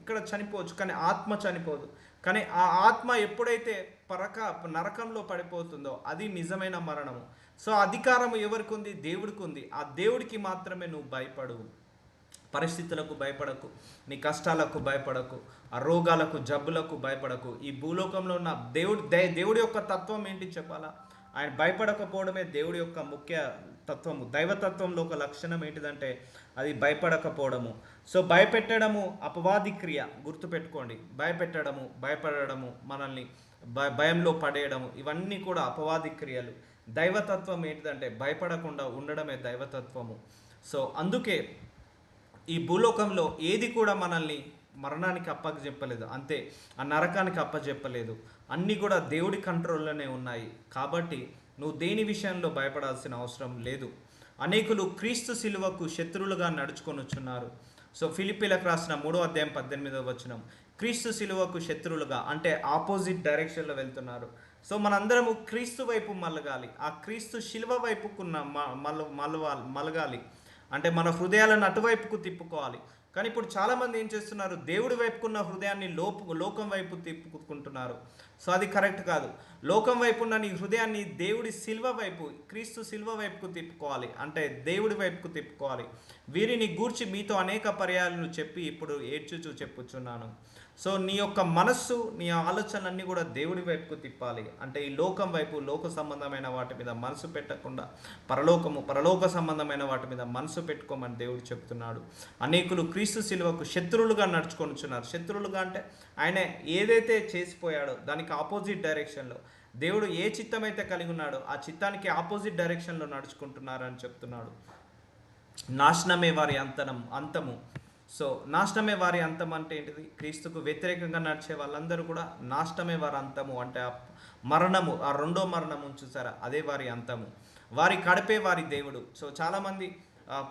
ఇక్కడ చనిపోవచ్చు, కానీ ఆత్మ చనిపోదు. కానీ ఆ ఆత్మ ఎప్పుడైతే నరకంలో పడిపోతుందో అది నిజమైన మరణము. సో అధికారం ఎవరికి ఉంది? దేవుడికి ఉంది. ఆ దేవుడికి మాత్రమే నువ్వు భయపడు. పరిస్థితులకు భయపడకు, నీ కష్టాలకు భయపడకు, ఆ రోగాలకు జబ్బులకు భయపడకు. ఈ భూలోకంలో ఉన్న దేవుడి యొక్క తత్వం ఏంటి చెప్పాలా? ఆయన భయపడకపోవడమే దేవుడి యొక్క ముఖ్య తత్వము. దైవతత్వంలో ఒక లక్షణం ఏంటిదంటే అది భయపడకపోవడము. సో భయపెట్టడము అపవాది క్రియ, గుర్తుపెట్టుకోండి. భయపడము, మనల్ని భయంలో పడేయడము, ఇవన్నీ కూడా అపవాది క్రియలు. దైవతత్వం ఏంటిదంటే భయపడకుండా ఉండడమే దైవతత్వము. సో అందుకే ఈ భూలోకంలో ఏది కూడా మనల్ని మరణానికి అప్పచెప్పలేదు, అంతే ఆ నరకానికి అప్పచెప్పలేదు. అన్నీ కూడా దేవుడి కంట్రోల్లోనే ఉన్నాయి. కాబట్టి నువ్వు దేని విషయంలో భయపడాల్సిన అవసరం లేదు. అనేకులు క్రీస్తు శిలువకు శత్రువులుగా నడుచుకొనుచున్నారు. సో ఫిలిప్పీలకు రాసిన 3వ అధ్యాయం 18వ వచనం, క్రీస్తు శిలువకు శత్రువులుగా అంటే ఆపోజిట్ డైరెక్షన్లో వెళ్తున్నారు. సో మనందరము క్రీస్తు వైపు మలగాలి, ఆ క్రీస్తు శిలువ వైపుకున్న మలగాలి. అంటే మన హృదయాలను అటువైపుకు తిప్పుకోవాలి. కానీ ఇప్పుడు చాలామంది ఏం చేస్తున్నారు? దేవుడి వైపుకున్న హృదయాన్ని లోకం వైపు తిప్పుకుంటున్నారు. సో అది కరెక్ట్ కాదు. లోకం వైపు ఉన్న నీ హృదయాన్ని దేవుడి శిల్వ వైపు, క్రీస్తు శిల్వ వైపుకు తిప్పుకోవాలి, అంటే దేవుడి వైపుకు తిప్పుకోవాలి. వీరిని గూర్చి మీతో అనేక పర్యాలను చెప్పి ఇప్పుడు ఏడ్చుచూ చెప్పుచున్నాను. సో నీ యొక్క మనస్సు, నీ ఆలోచనలన్నీ కూడా దేవుడి వైపుకు తిప్పాలి. అంటే ఈ లోకం వైపు, లోక సంబంధమైన వాటి మీద మనసు పెట్టకుండా పరలోక సంబంధమైన వాటి మీద మనసు పెట్టుకోమని దేవుడు చెప్తున్నాడు. అనేకులు క్రీస్తు శిలువకు శత్రువులుగా నడుచుకొనుచున్నారు. శత్రువులుగా అంటే ఆయన ఏదైతే చేసిపోయాడో దానికి ఆపోజిట్ డైరెక్షన్లో, దేవుడు ఏ చిత్తం అయితే కలిగి ఉన్నాడో ఆ చిత్తానికి ఆపోజిట్ డైరెక్షన్లో నడుచుకుంటున్నారని చెప్తున్నాడు. నాశనమే వారి అంతము. సో నాశనమే వారి అంతం అంటే ఏంటిది? క్రీస్తుకు వ్యతిరేకంగా నడిచే వాళ్ళందరూ కూడా నాశనమే వారి అంతము. అంటే ఆ మరణము, ఆ రెండో మరణము చూసారా, అదే వారి అంతము. వారి కడిపే వారి దేవుడు. సో చాలామంది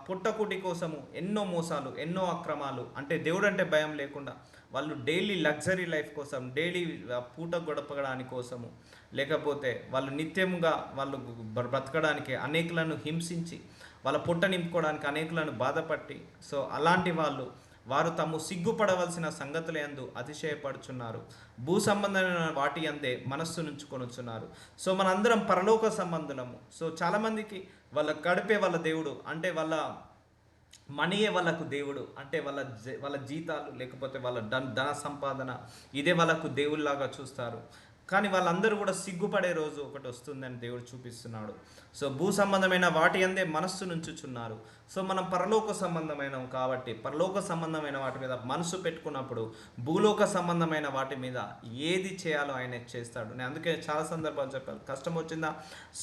పుట్టకుటి కోసము ఎన్నో మోసాలు, ఎన్నో అక్రమాలు, అంటే దేవుడు అంటే భయం లేకుండా వాళ్ళు డైలీ లగ్జరీ లైఫ్ కోసం, డైలీ పూట గడపడానికి కోసము, లేకపోతే వాళ్ళు నిత్యముగా వాళ్ళు బ్రతకడానికి అనేకులను హింసించి వాళ్ళ పుట్ట నింపుకోవడానికి అనేకులను బాధపట్టి, సో అలాంటి వారు తాము సిగ్గుపడవలసిన సంగతుల యందు అతిశయపడుచున్నారు. భూ సంబంధమైన వాటి అందే మనస్సు నుంచుకొనుచున్నారు. సో మనందరం పరలోక సంబంధులము. సో చాలామందికి వాళ్ళ గడిపే వాళ్ళ దేవుడు, అంటే వాళ్ళ మనీయే వాళ్ళకు దేవుడు, అంటే వాళ్ళ జీతాలు, లేకపోతే వాళ్ళ ధన సంపాదన, ఇదే వాళ్ళకు దేవుళ్ళలాగా చూస్తారు. కానీ వాళ్ళందరూ కూడా సిగ్గుపడే రోజు ఒకటి వస్తుందని దేవుడు చూపిస్తున్నాడు. సో భూ సంబంధమైన వాటి అందే మనస్సు నుంచుచున్నారు. సో మనం పరలోక సంబంధమైనవి కాబట్టి పరలోక సంబంధమైన వాటి మీద మనసు పెట్టుకున్నప్పుడు భూలోక సంబంధమైన వాటి మీద ఏది చేయాలో ఆయన చేస్తాడు. నేను అందుకే చాలా సందర్భాలు చెప్పాను. కష్టం వచ్చిందా,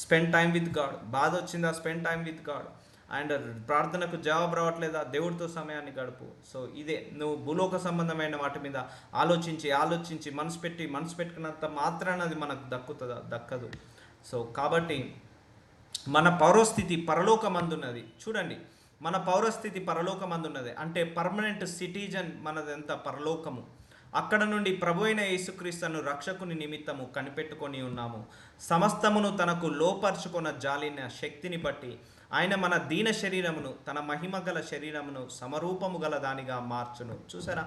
స్పెండ్ టైం విత్ గాడ్. బాధ వచ్చిందా, spend time with God. And ప్రార్థనకు జవాబు రావట్లేదా, దేవుడితో సమయాన్ని గడుపు. సో ఇదే, నువ్వు భూలోక సంబంధమైన వాటి మీద ఆలోచించి మనసు పెట్టుకున్నంత మాత్రాన అది మనకు దక్కదు. సో కాబట్టి మన పౌరస్థితి పరలోకమందున్నది. చూడండి, మన పౌరస్థితి పరలోకమందున్నది అంటే పర్మనెంట్ సిటిజన్ మనదంతా పరలోకము. అక్కడ నుండి ప్రభు అయిన యేసుక్రీస్తును రక్షకుని నిమిత్తము కనిపెట్టుకొని ఉన్నాము. సమస్తమును తనకు లోపరుచుకున్న జాలిన శక్తిని బట్టి ఆయన మన దీన శరీరమును తన మహిమ గల శరీరమును సమరూపము గల దానిగా మార్చును. చూసారా,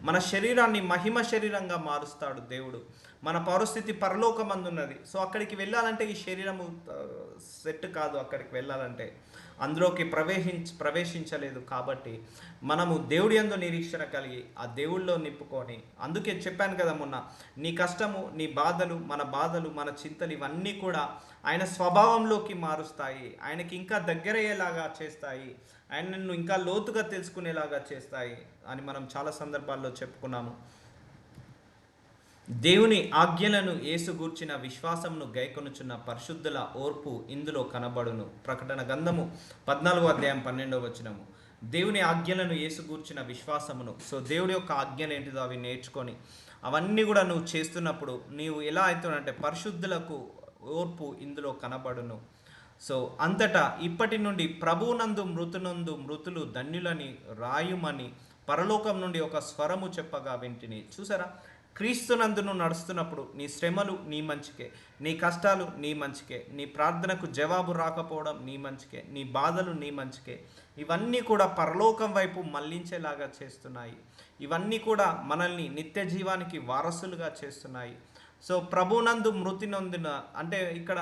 మన శరీరాన్ని మహిమ శరీరంగా మారుస్తాడు దేవుడు. మన పరిస్థితి పరలోకమందున్నది. సో అక్కడికి వెళ్ళాలంటే ఈ శరీరము సెట్ కాదు. అక్కడికి వెళ్ళాలంటే అందులోకి ప్రవేశించలేదు. కాబట్టి మనము దేవుడి యందు నిరీక్షణ కలిగి ఆ దేవుళ్ళలో నింపుకొని, అందుకే చెప్పాను కదా మొన్న, నీ కష్టము, నీ బాధలు, మన చింతలు ఇవన్నీ కూడా ఆయన స్వభావంలోకి మారుస్తాయి. ఆయనకి ఇంకా దగ్గరయ్యేలాగా చేస్తాయి. ఆయన నిన్ను ఇంకా లోతుగా తెలుసుకునేలాగా చేస్తాయి అని మనం చాలా సందర్భాల్లో చెప్పుకున్నాము. దేవుని ఆజ్ఞలను యేసుగూర్చిన విశ్వాసమును గైకొనుచున్న పరిశుద్ధుల ఓర్పు ఇందులో కనబడును. ప్రకటన గ్రంథము 14:12 దేవుని ఆజ్ఞలను యేసుగూర్చిన విశ్వాసమును. సో దేవుడి యొక్క ఆజ్ఞలు ఏంటిదో అవి నేర్చుకొని అవన్నీ కూడా నువ్వు చేస్తున్నప్పుడు నీవు ఎలా అవుతానంటే పరిశుద్ధులకు ఓర్పు ఇందులో కనబడును. సో అంతటా ఇప్పటి నుండి ప్రభువునందు మృతులు ధన్యులని రాయుమని పరలోకం నుండి ఒక స్వరము చెప్పగా వింటిని. చూసారా, క్రీస్తునందు నువ్వు నడుస్తున్నప్పుడు నీ శ్రమలు నీ మంచికే, నీ కష్టాలు నీ మంచికే, నీ ప్రార్థనకు జవాబు రాకపోవడం నీ మంచికే, నీ బాధలు నీ మంచికే. ఇవన్నీ కూడా పరలోకం వైపు మళ్లించేలాగా చేస్తున్నాయి. ఇవన్నీ కూడా మనల్ని నిత్య జీవానికి వారసులుగా చేస్తున్నాయి. సో ప్రభునందు మృతి నొందిన అంటే ఇక్కడ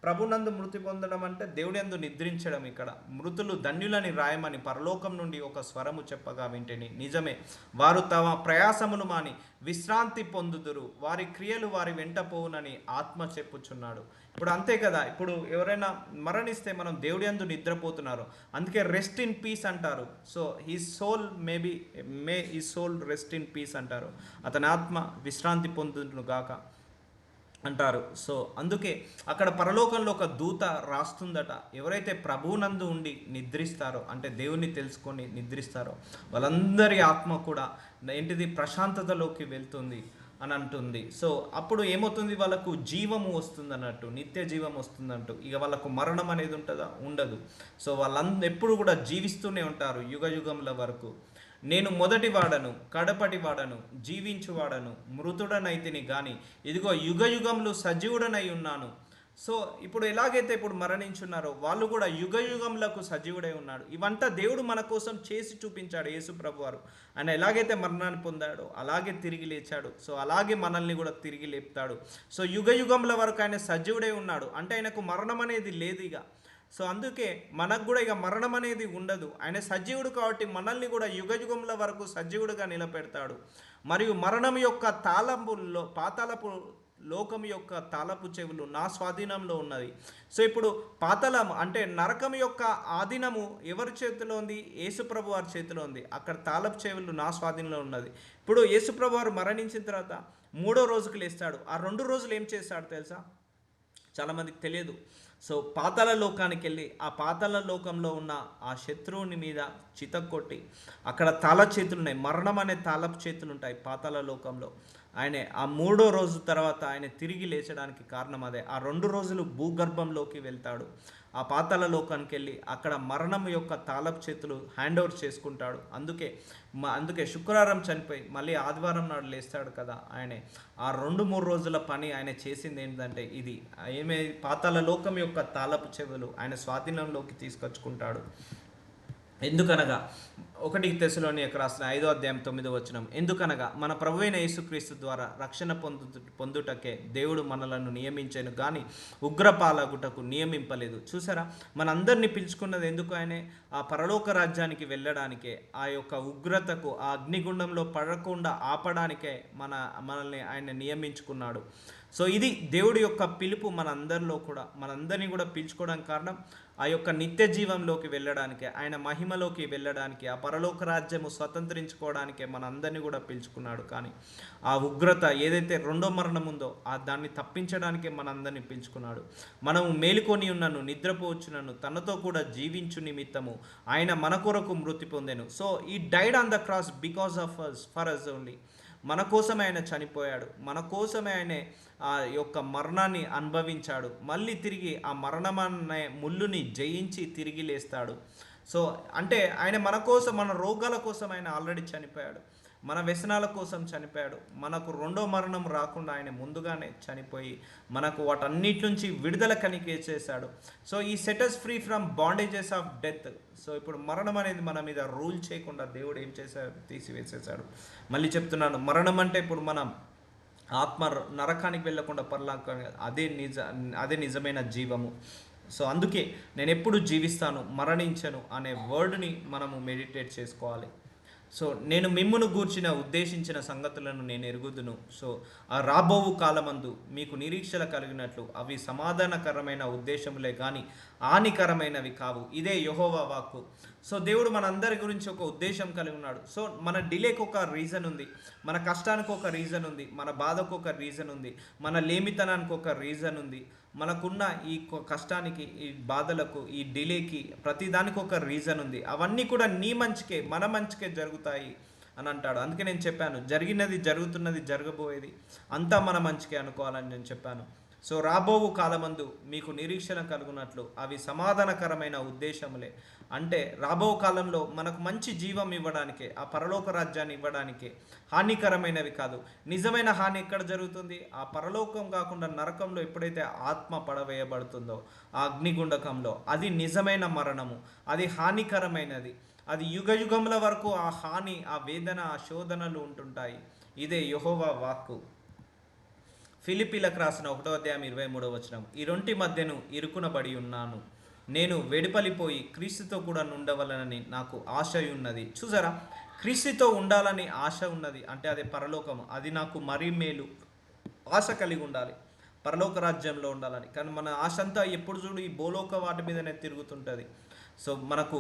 ప్రభునందు మృతి పొందడం అంటే దేవుడి యందు నిద్రించడం. ఇక్కడ మృతులు ధన్యులని రాయమని పరలోకం నుండి ఒక స్వరము చెప్పగా వింటిని. నిజమే, వారు తమ ప్రయాసములు మాని విశ్రాంతి పొందుదురు, వారి క్రియలు వారి వెంట పోవునని ఆత్మ చెప్పుచున్నాడు. ఇప్పుడు అంతే కదా, ఇప్పుడు ఎవరైనా మరణిస్తే మనం దేవుడి యందు నిద్రపోతున్నారు. అందుకే రెస్ట్ ఇన్ పీస్ అంటారు. So his soul may his soul rest in peace అంటారు. అతని ఆత్మ విశ్రాంతి పొందును గాక అంటారు. సో అందుకే అక్కడ పరలోకంలో ఒక దూత రాస్తుందట, ఎవరైతే ప్రభువునందు ఉండి నిద్రిస్తారో అంటే దేవుణ్ణి తెలుసుకొని నిద్రిస్తారో వాళ్ళందరి ఆత్మ కూడా ఏంటిది ప్రశాంతతలోకి వెళ్తుంది అని అంటుంది. సో అప్పుడు ఏమవుతుంది, వాళ్ళకు జీవము వస్తుంది అన్నట్టు, నిత్య జీవం వస్తుందంటూ. ఇక వాళ్ళకు మరణం అనేది ఉంటుందా? ఉండదు. సో ఎప్పుడు కూడా జీవిస్తూనే ఉంటారు యుగ యుగంల వరకు. నేను మొదటివాడను కడపటివాడను జీవించువాడను మృతుడనైతిని గాని ఇదిగో యుగ యుగంలో సజీవుడనై ఉన్నాను. సో ఇప్పుడు ఎలాగైతే ఇప్పుడు మరణించున్నారో వాళ్ళు కూడా యుగ యుగంలకు సజీవుడై ఉన్నాడు. ఇవంతా దేవుడు మన కోసం చేసి చూపించాడు. యేసు ప్రభు వారు ఆయన ఎలాగైతే మరణాన్ని పొందాడో అలాగే తిరిగి లేచాడు. సో అలాగే మనల్ని కూడా తిరిగి లేపుతాడు. సో యుగ యుగంల వరకు ఆయన సజీవుడై ఉన్నాడు అంటే ఆయనకు మరణం అనేది లేదు ఇక. సో అందుకే మనకు కూడా ఇక మరణం అనేది ఉండదు. ఆయన సజీవుడు కాబట్టి మనల్ని కూడా యుగ యుగంల వరకు సజీవుడుగా నిలబెడతాడు. మరియు మరణం యొక్క తాళంపుల్లో పాతాళపు లోకం యొక్క తాళపు చెవులు నా స్వాధీనంలో ఉన్నది. సో ఇప్పుడు పాతాళం అంటే నరకం యొక్క ఆధీనము ఎవరి చేతిలో ఉంది? యేసుప్రభు వారి చేతిలో ఉంది. అక్కడ తాళపు చెవులు నా స్వాధీనంలో ఉన్నది. ఇప్పుడు యేసుప్రభు వారు మరణించిన తర్వాత 3వ రోజుకు లేస్తాడు. ఆ 2 రోజులు ఏం చేస్తాడు తెలుసా? చాలామందికి తెలియదు. సో పాతాళ లోకానికి వెళ్ళి ఆ పాతాళ లోకంలో ఉన్న ఆ శత్రువుని మీద చితక్కొట్టి అక్కడ తాళ చేతులు ఉన్నాయి. మరణం అనే తాళపు చేతులు ఉంటాయి పాతాళ లోకంలో. ఆయన ఆ 3వ రోజు తర్వాత ఆయన తిరిగి లేచడానికి కారణం అదే. ఆ 2 రోజులు భూగర్భంలోకి వెళ్తాడు. ఆ పాతాళ లోకానికి వెళ్ళి అక్కడ మరణం యొక్క తాళపు చేతులు హ్యాండ్ ఓవర్ చేసుకుంటాడు. అందుకే శుక్రవారం చనిపోయి మళ్ళీ ఆదివారం నాడు లేస్తాడు కదా ఆయనే. ఆ 2-3 రోజుల పని ఆయన చేసింది ఏంటంటే ఇది పాతాళ లోకం యొక్క తాళపు చెవులు ఆయన స్వాధీనంలోకి తీసుకొచ్చుకుంటాడు. ఎందుకనగా 1 తెస్సలోనికైయులకు రాసిన 5:9 ఎందుకనగా మన ప్రభువైన యేసుక్రీస్తు ద్వారా రక్షణ పొందుటకే దేవుడు మనలను నియమించెను గాని ఉగ్రపాలగుటకు నియమింపలేదు. చూసారా, మనందరినీ పిలుచుకున్నది ఎందుకు? ఆయనే ఆ పరలోక రాజ్యానికి వెళ్ళడానికే, ఆ యొక్క ఉగ్రతకు ఆ అగ్నిగుండంలో పడకుండా ఆపడానికే మనల్ని ఆయన నియమించుకున్నాడు. సో ఇది దేవుడి యొక్క పిలుపు మనందరినీ కూడా పిలుచుకోవడానికి కారణం ఆ యొక్క నిత్య జీవంలోకి వెళ్ళడానికి, ఆయన మహిమలోకి వెళ్ళడానికి, ఆ పరలోక రాజ్యము స్వతంత్రించుకోవడానికే మనందరినీ కూడా పిలుచుకున్నాడు. కానీ ఆ ఉగ్రత ఏదైతే 2వ మరణం ఉందో దాన్ని తప్పించడానికే మనందరినీ పిలుచుకున్నాడు. మనము మేలుకొని ఉన్నను నిద్రపోవచ్చునను తనతో కూడా జీవించు నిమిత్తము ఆయన మన కొరకు మృతి పొందెను. So he died on the cross because of us, for us only. మన కోసమే ఆయన చనిపోయాడు, మన కోసమే ఆయన ఆ యొక్క మరణాన్ని అనుభవించాడు. మళ్ళీ తిరిగి ఆ మరణమనే ముళ్ళుని జయించి తిరిగి లేస్తాడు. సో అంటే ఆయన మన కోసం, మన రోగాల కోసం ఆయన ఆల్రెడీ చనిపోయాడు. మన వ్యసనాల కోసం చనిపోయాడు. మనకు రెండో మరణం రాకుండా ఆయన ముందుగానే చనిపోయి మనకు వాటన్నిటి నుంచి విడుదల చేశాడు. సో ఈ sets us free from bondages of death. So ఇప్పుడు మరణం అనేది మన మీద రూల్ చేయకుండా దేవుడు ఏం చేశాడు, తీసివేసేసాడు. మళ్ళీ చెప్తున్నాను, మరణం అంటే ఇప్పుడు మనం ఆత్మ నరకానికి వెళ్ళకుండా పరలోకానికి, అదే నిజమైన జీవము. సో అందుకే నేను ఎప్పుడు జీవిస్తాను, మరణించను అనే వర్డ్ని మనము మెడిటేట్ చేసుకోవాలి. సో నేను మిమ్మును గూర్చిన ఉద్దేశించిన సంగతులను నేను ఎరుగుదును. సో ఆ రాబోవు కాలమందు మీకు నిరీక్షణ కలిగినట్లు అవి సమాధానకరమైన ఉద్దేశములే కానీ హానికరమైనవి కావు. ఇదే యెహోవా వాక్కు. సో దేవుడు మనందరి గురించి ఒక ఉద్దేశం కలిగి ఉన్నాడు. సో మన డిలేకి ఒక రీజన్ ఉంది, మన కష్టానికి ఒక రీజన్ ఉంది, మన బాధకు ఒక రీజన్ ఉంది, మన లేమితనానికి ఒక రీజన్ ఉంది, మనకున్న ఈ కష్టానికి, ఈ బాధలకు, ఈ డిలేకి, ప్రతిదానికి ఒక రీజన్ ఉంది. అవన్నీ కూడా నీ మంచికే, మన మంచికే జరుగుతాయి అని అంటాడు. అందుకే నేను చెప్పాను, జరిగినది, జరుగుతున్నది, జరగబోయేది అంతా మన మంచికే అనుకోవాలని నేను చెప్పాను. సో రాబోవు కాలమందు మీకు నిరీక్షణ కలుగునట్లు అవి సమాధానకరమైన ఉద్దేశములే. అంటే రాబో కాలంలో మనకు మంచి జీవం ఇవ్వడానికే, ఆ పరలోక రాజ్యాన్ని ఇవ్వడానికే, హానికరమైనవి కాదు. నిజమైన హాని ఎక్కడ జరుగుతుంది? ఆ పరలోకం కాకుండా నరకంలో ఎప్పుడైతే ఆత్మ పడవేయబడుతుందో, ఆ అగ్నిగుండకంలో, అది నిజమైన మరణము, అది హానికరమైనది. అది యుగయుగముల వరకు ఆ హాని, ఆ వేదన, ఆ శోధనలు ఉంటుంటాయి. ఇదే యెహోవా వాక్కు. ఫిలిప్పీలకు రాసిన 1:23 ఈ రొంటి మధ్యను ఇరుకునబడి ఉన్నాను, నేను వెడిపలిపోయి క్రీస్తుతో కూడా ఉండవలనని నాకు ఆశ ఉన్నది. చూసారా, క్రీస్తుతో ఉండాలని ఆశ ఉన్నది అంటే అదే పరలోకము. అది నాకు మరీ మేలు. ఆశ కలిగి ఉండాలి, పరలోక రాజ్యంలో ఉండాలని. కానీ మన ఆశ అంతా ఎప్పుడు చూడు ఈ భూలోక వాటి మీదనే తిరుగుతుంటుంది. సో మనకు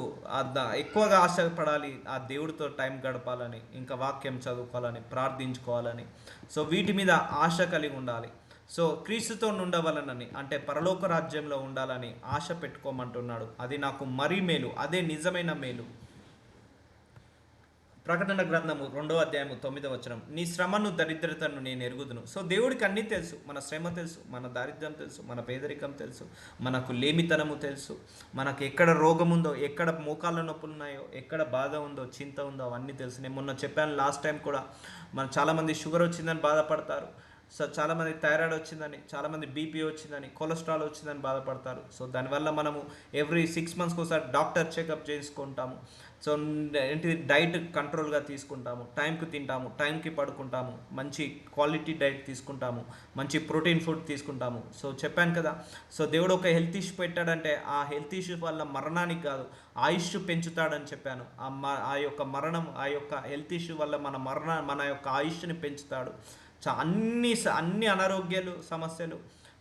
ఎక్కువగా ఆశపడాలి ఆ దేవుడితో టైం గడపాలని, ఇంకా వాక్యం చదువుకోవాలని, ప్రార్థించుకోవాలని. సో వీటి మీద ఆశ కలిగి ఉండాలి. సో క్రీస్తుతో ఉండవలనని అంటే పరలోక రాజ్యంలో ఉండాలని ఆశ పెట్టుకోమంటున్నాడు. అది నాకు మరీ మేలు, అదే నిజమైన మేలు. ప్రకటన గ్రంథము 2:9 నీ శ్రమను, దరిద్రతను నేను ఎరుగుదును. సో దేవుడికి అన్నీ తెలుసు. మన శ్రమ తెలుసు, మన దారిద్ర్యం తెలుసు, మన పేదరికం తెలుసు, మనకు లేమితనము తెలుసు, మనకు ఎక్కడ రోగం ఉందో, ఎక్కడ మోకాళ్ళ నొప్పులు ఉన్నాయో, ఎక్కడ బాధ ఉందో, చింత ఉందో అవన్నీ తెలుసు. నేను మొన్న చెప్పాను లాస్ట్ టైం కూడా, చాలామంది షుగర్ వచ్చిందని బాధపడతారు. సో చాలామంది థైరాయిడ్ వచ్చిందని, చాలామంది బీపీ వచ్చిందని, కొలెస్ట్రాల్ వచ్చిందని బాధపడతారు. సో దానివల్ల మనము ఎవ్రీ 6 monthsకి ఒకసారి డాక్టర్ చెకప్ చేసుకుంటాము. సో ఏంటి, డైట్ కంట్రోల్గా తీసుకుంటాము, టైంకి తింటాము, టైంకి పడుకుంటాము, మంచి క్వాలిటీ డైట్ తీసుకుంటాము, మంచి ప్రోటీన్ ఫుడ్ తీసుకుంటాము. సో చెప్పాను కదా, సో దేవుడు ఒక హెల్త్ ఇష్యూ పెట్టాడంటే ఆ హెల్త్ ఇష్యూ వల్ల మరణానికి కాదు, ఆయుష్ పెంచుతాడని చెప్పాను. ఆ యొక్క మరణం, ఆ యొక్క హెల్త్ ఇష్యూ వల్ల మన యొక్క ఆయుష్ని పెంచుతాడు. అన్ని అనారోగ్యాలు, సమస్యలు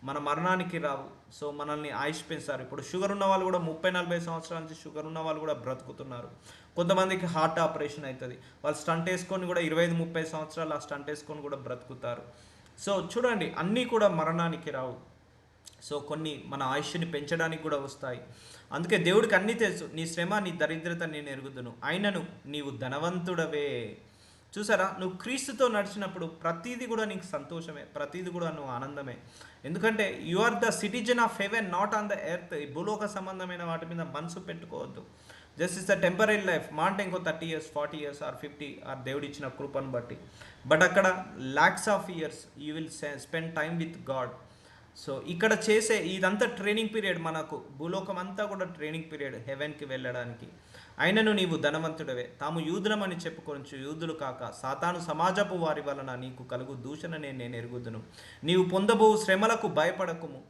మన మరణానికి రావు. సో మనల్ని ఆయుష్ పెంచుతారు. ఇప్పుడు షుగర్ ఉన్న వాళ్ళు కూడా 30-40 సంవత్సరాల నుంచి షుగర్ ఉన్న వాళ్ళు కూడా బ్రతుకుతున్నారు. కొంతమందికి హార్ట్ ఆపరేషన్ అవుతుంది, వాళ్ళు స్టంట్ వేసుకొని కూడా 25-30 సంవత్సరాలు ఆ స్టంట్ వేసుకొని కూడా బ్రతుకుతారు. సో చూడండి, అన్నీ కూడా మరణానికి రావు. సో కొన్ని మన ఆయుష్ని పెంచడానికి కూడా వస్తాయి. అందుకే దేవుడికి అన్నీ తెలుసు. నీ శ్రమ, నీ దరిద్రత నేను ఎరుగుదును, అయినను నీవు ధనవంతుడవే. చూసారా, నువ్వు క్రీస్తుతో నడిచినప్పుడు ప్రతీది కూడా నీకు సంతోషమే, ప్రతీది కూడా నువ్వు ఆనందమే. ఎందుకంటే you are the citizen of heaven, not on the earth. ఈ భూలోక సంబంధమైన వాటి మీద మనసు పెట్టుకోవద్దు. Just is the temporary life. మా అంటే ఇంకో 30 years, 40 years ఆర్ 50 ఆర్ దేవుడు ఇచ్చిన కృపను బట్టి. బట్ అక్కడ lakhs of years you will spend time with God. So ఇక్కడ చేసే ఇదంతా ట్రైనింగ్ పీరియడ్. మనకు భూలోకం అంతా కూడా ట్రైనింగ్ పీరియడ్ హెవెన్కి వెళ్ళడానికి. అయినను నీవు ధనవంతుడవే, తాము యూదులమని చెప్పుకొనుచు యూదులు కాక సాతాను సమాజపు వారి వలన నీకు కలుగు దూషణనే నేను ఎరుగుదును. నీవు పొందబో శ్రమలకు భయపడకుము.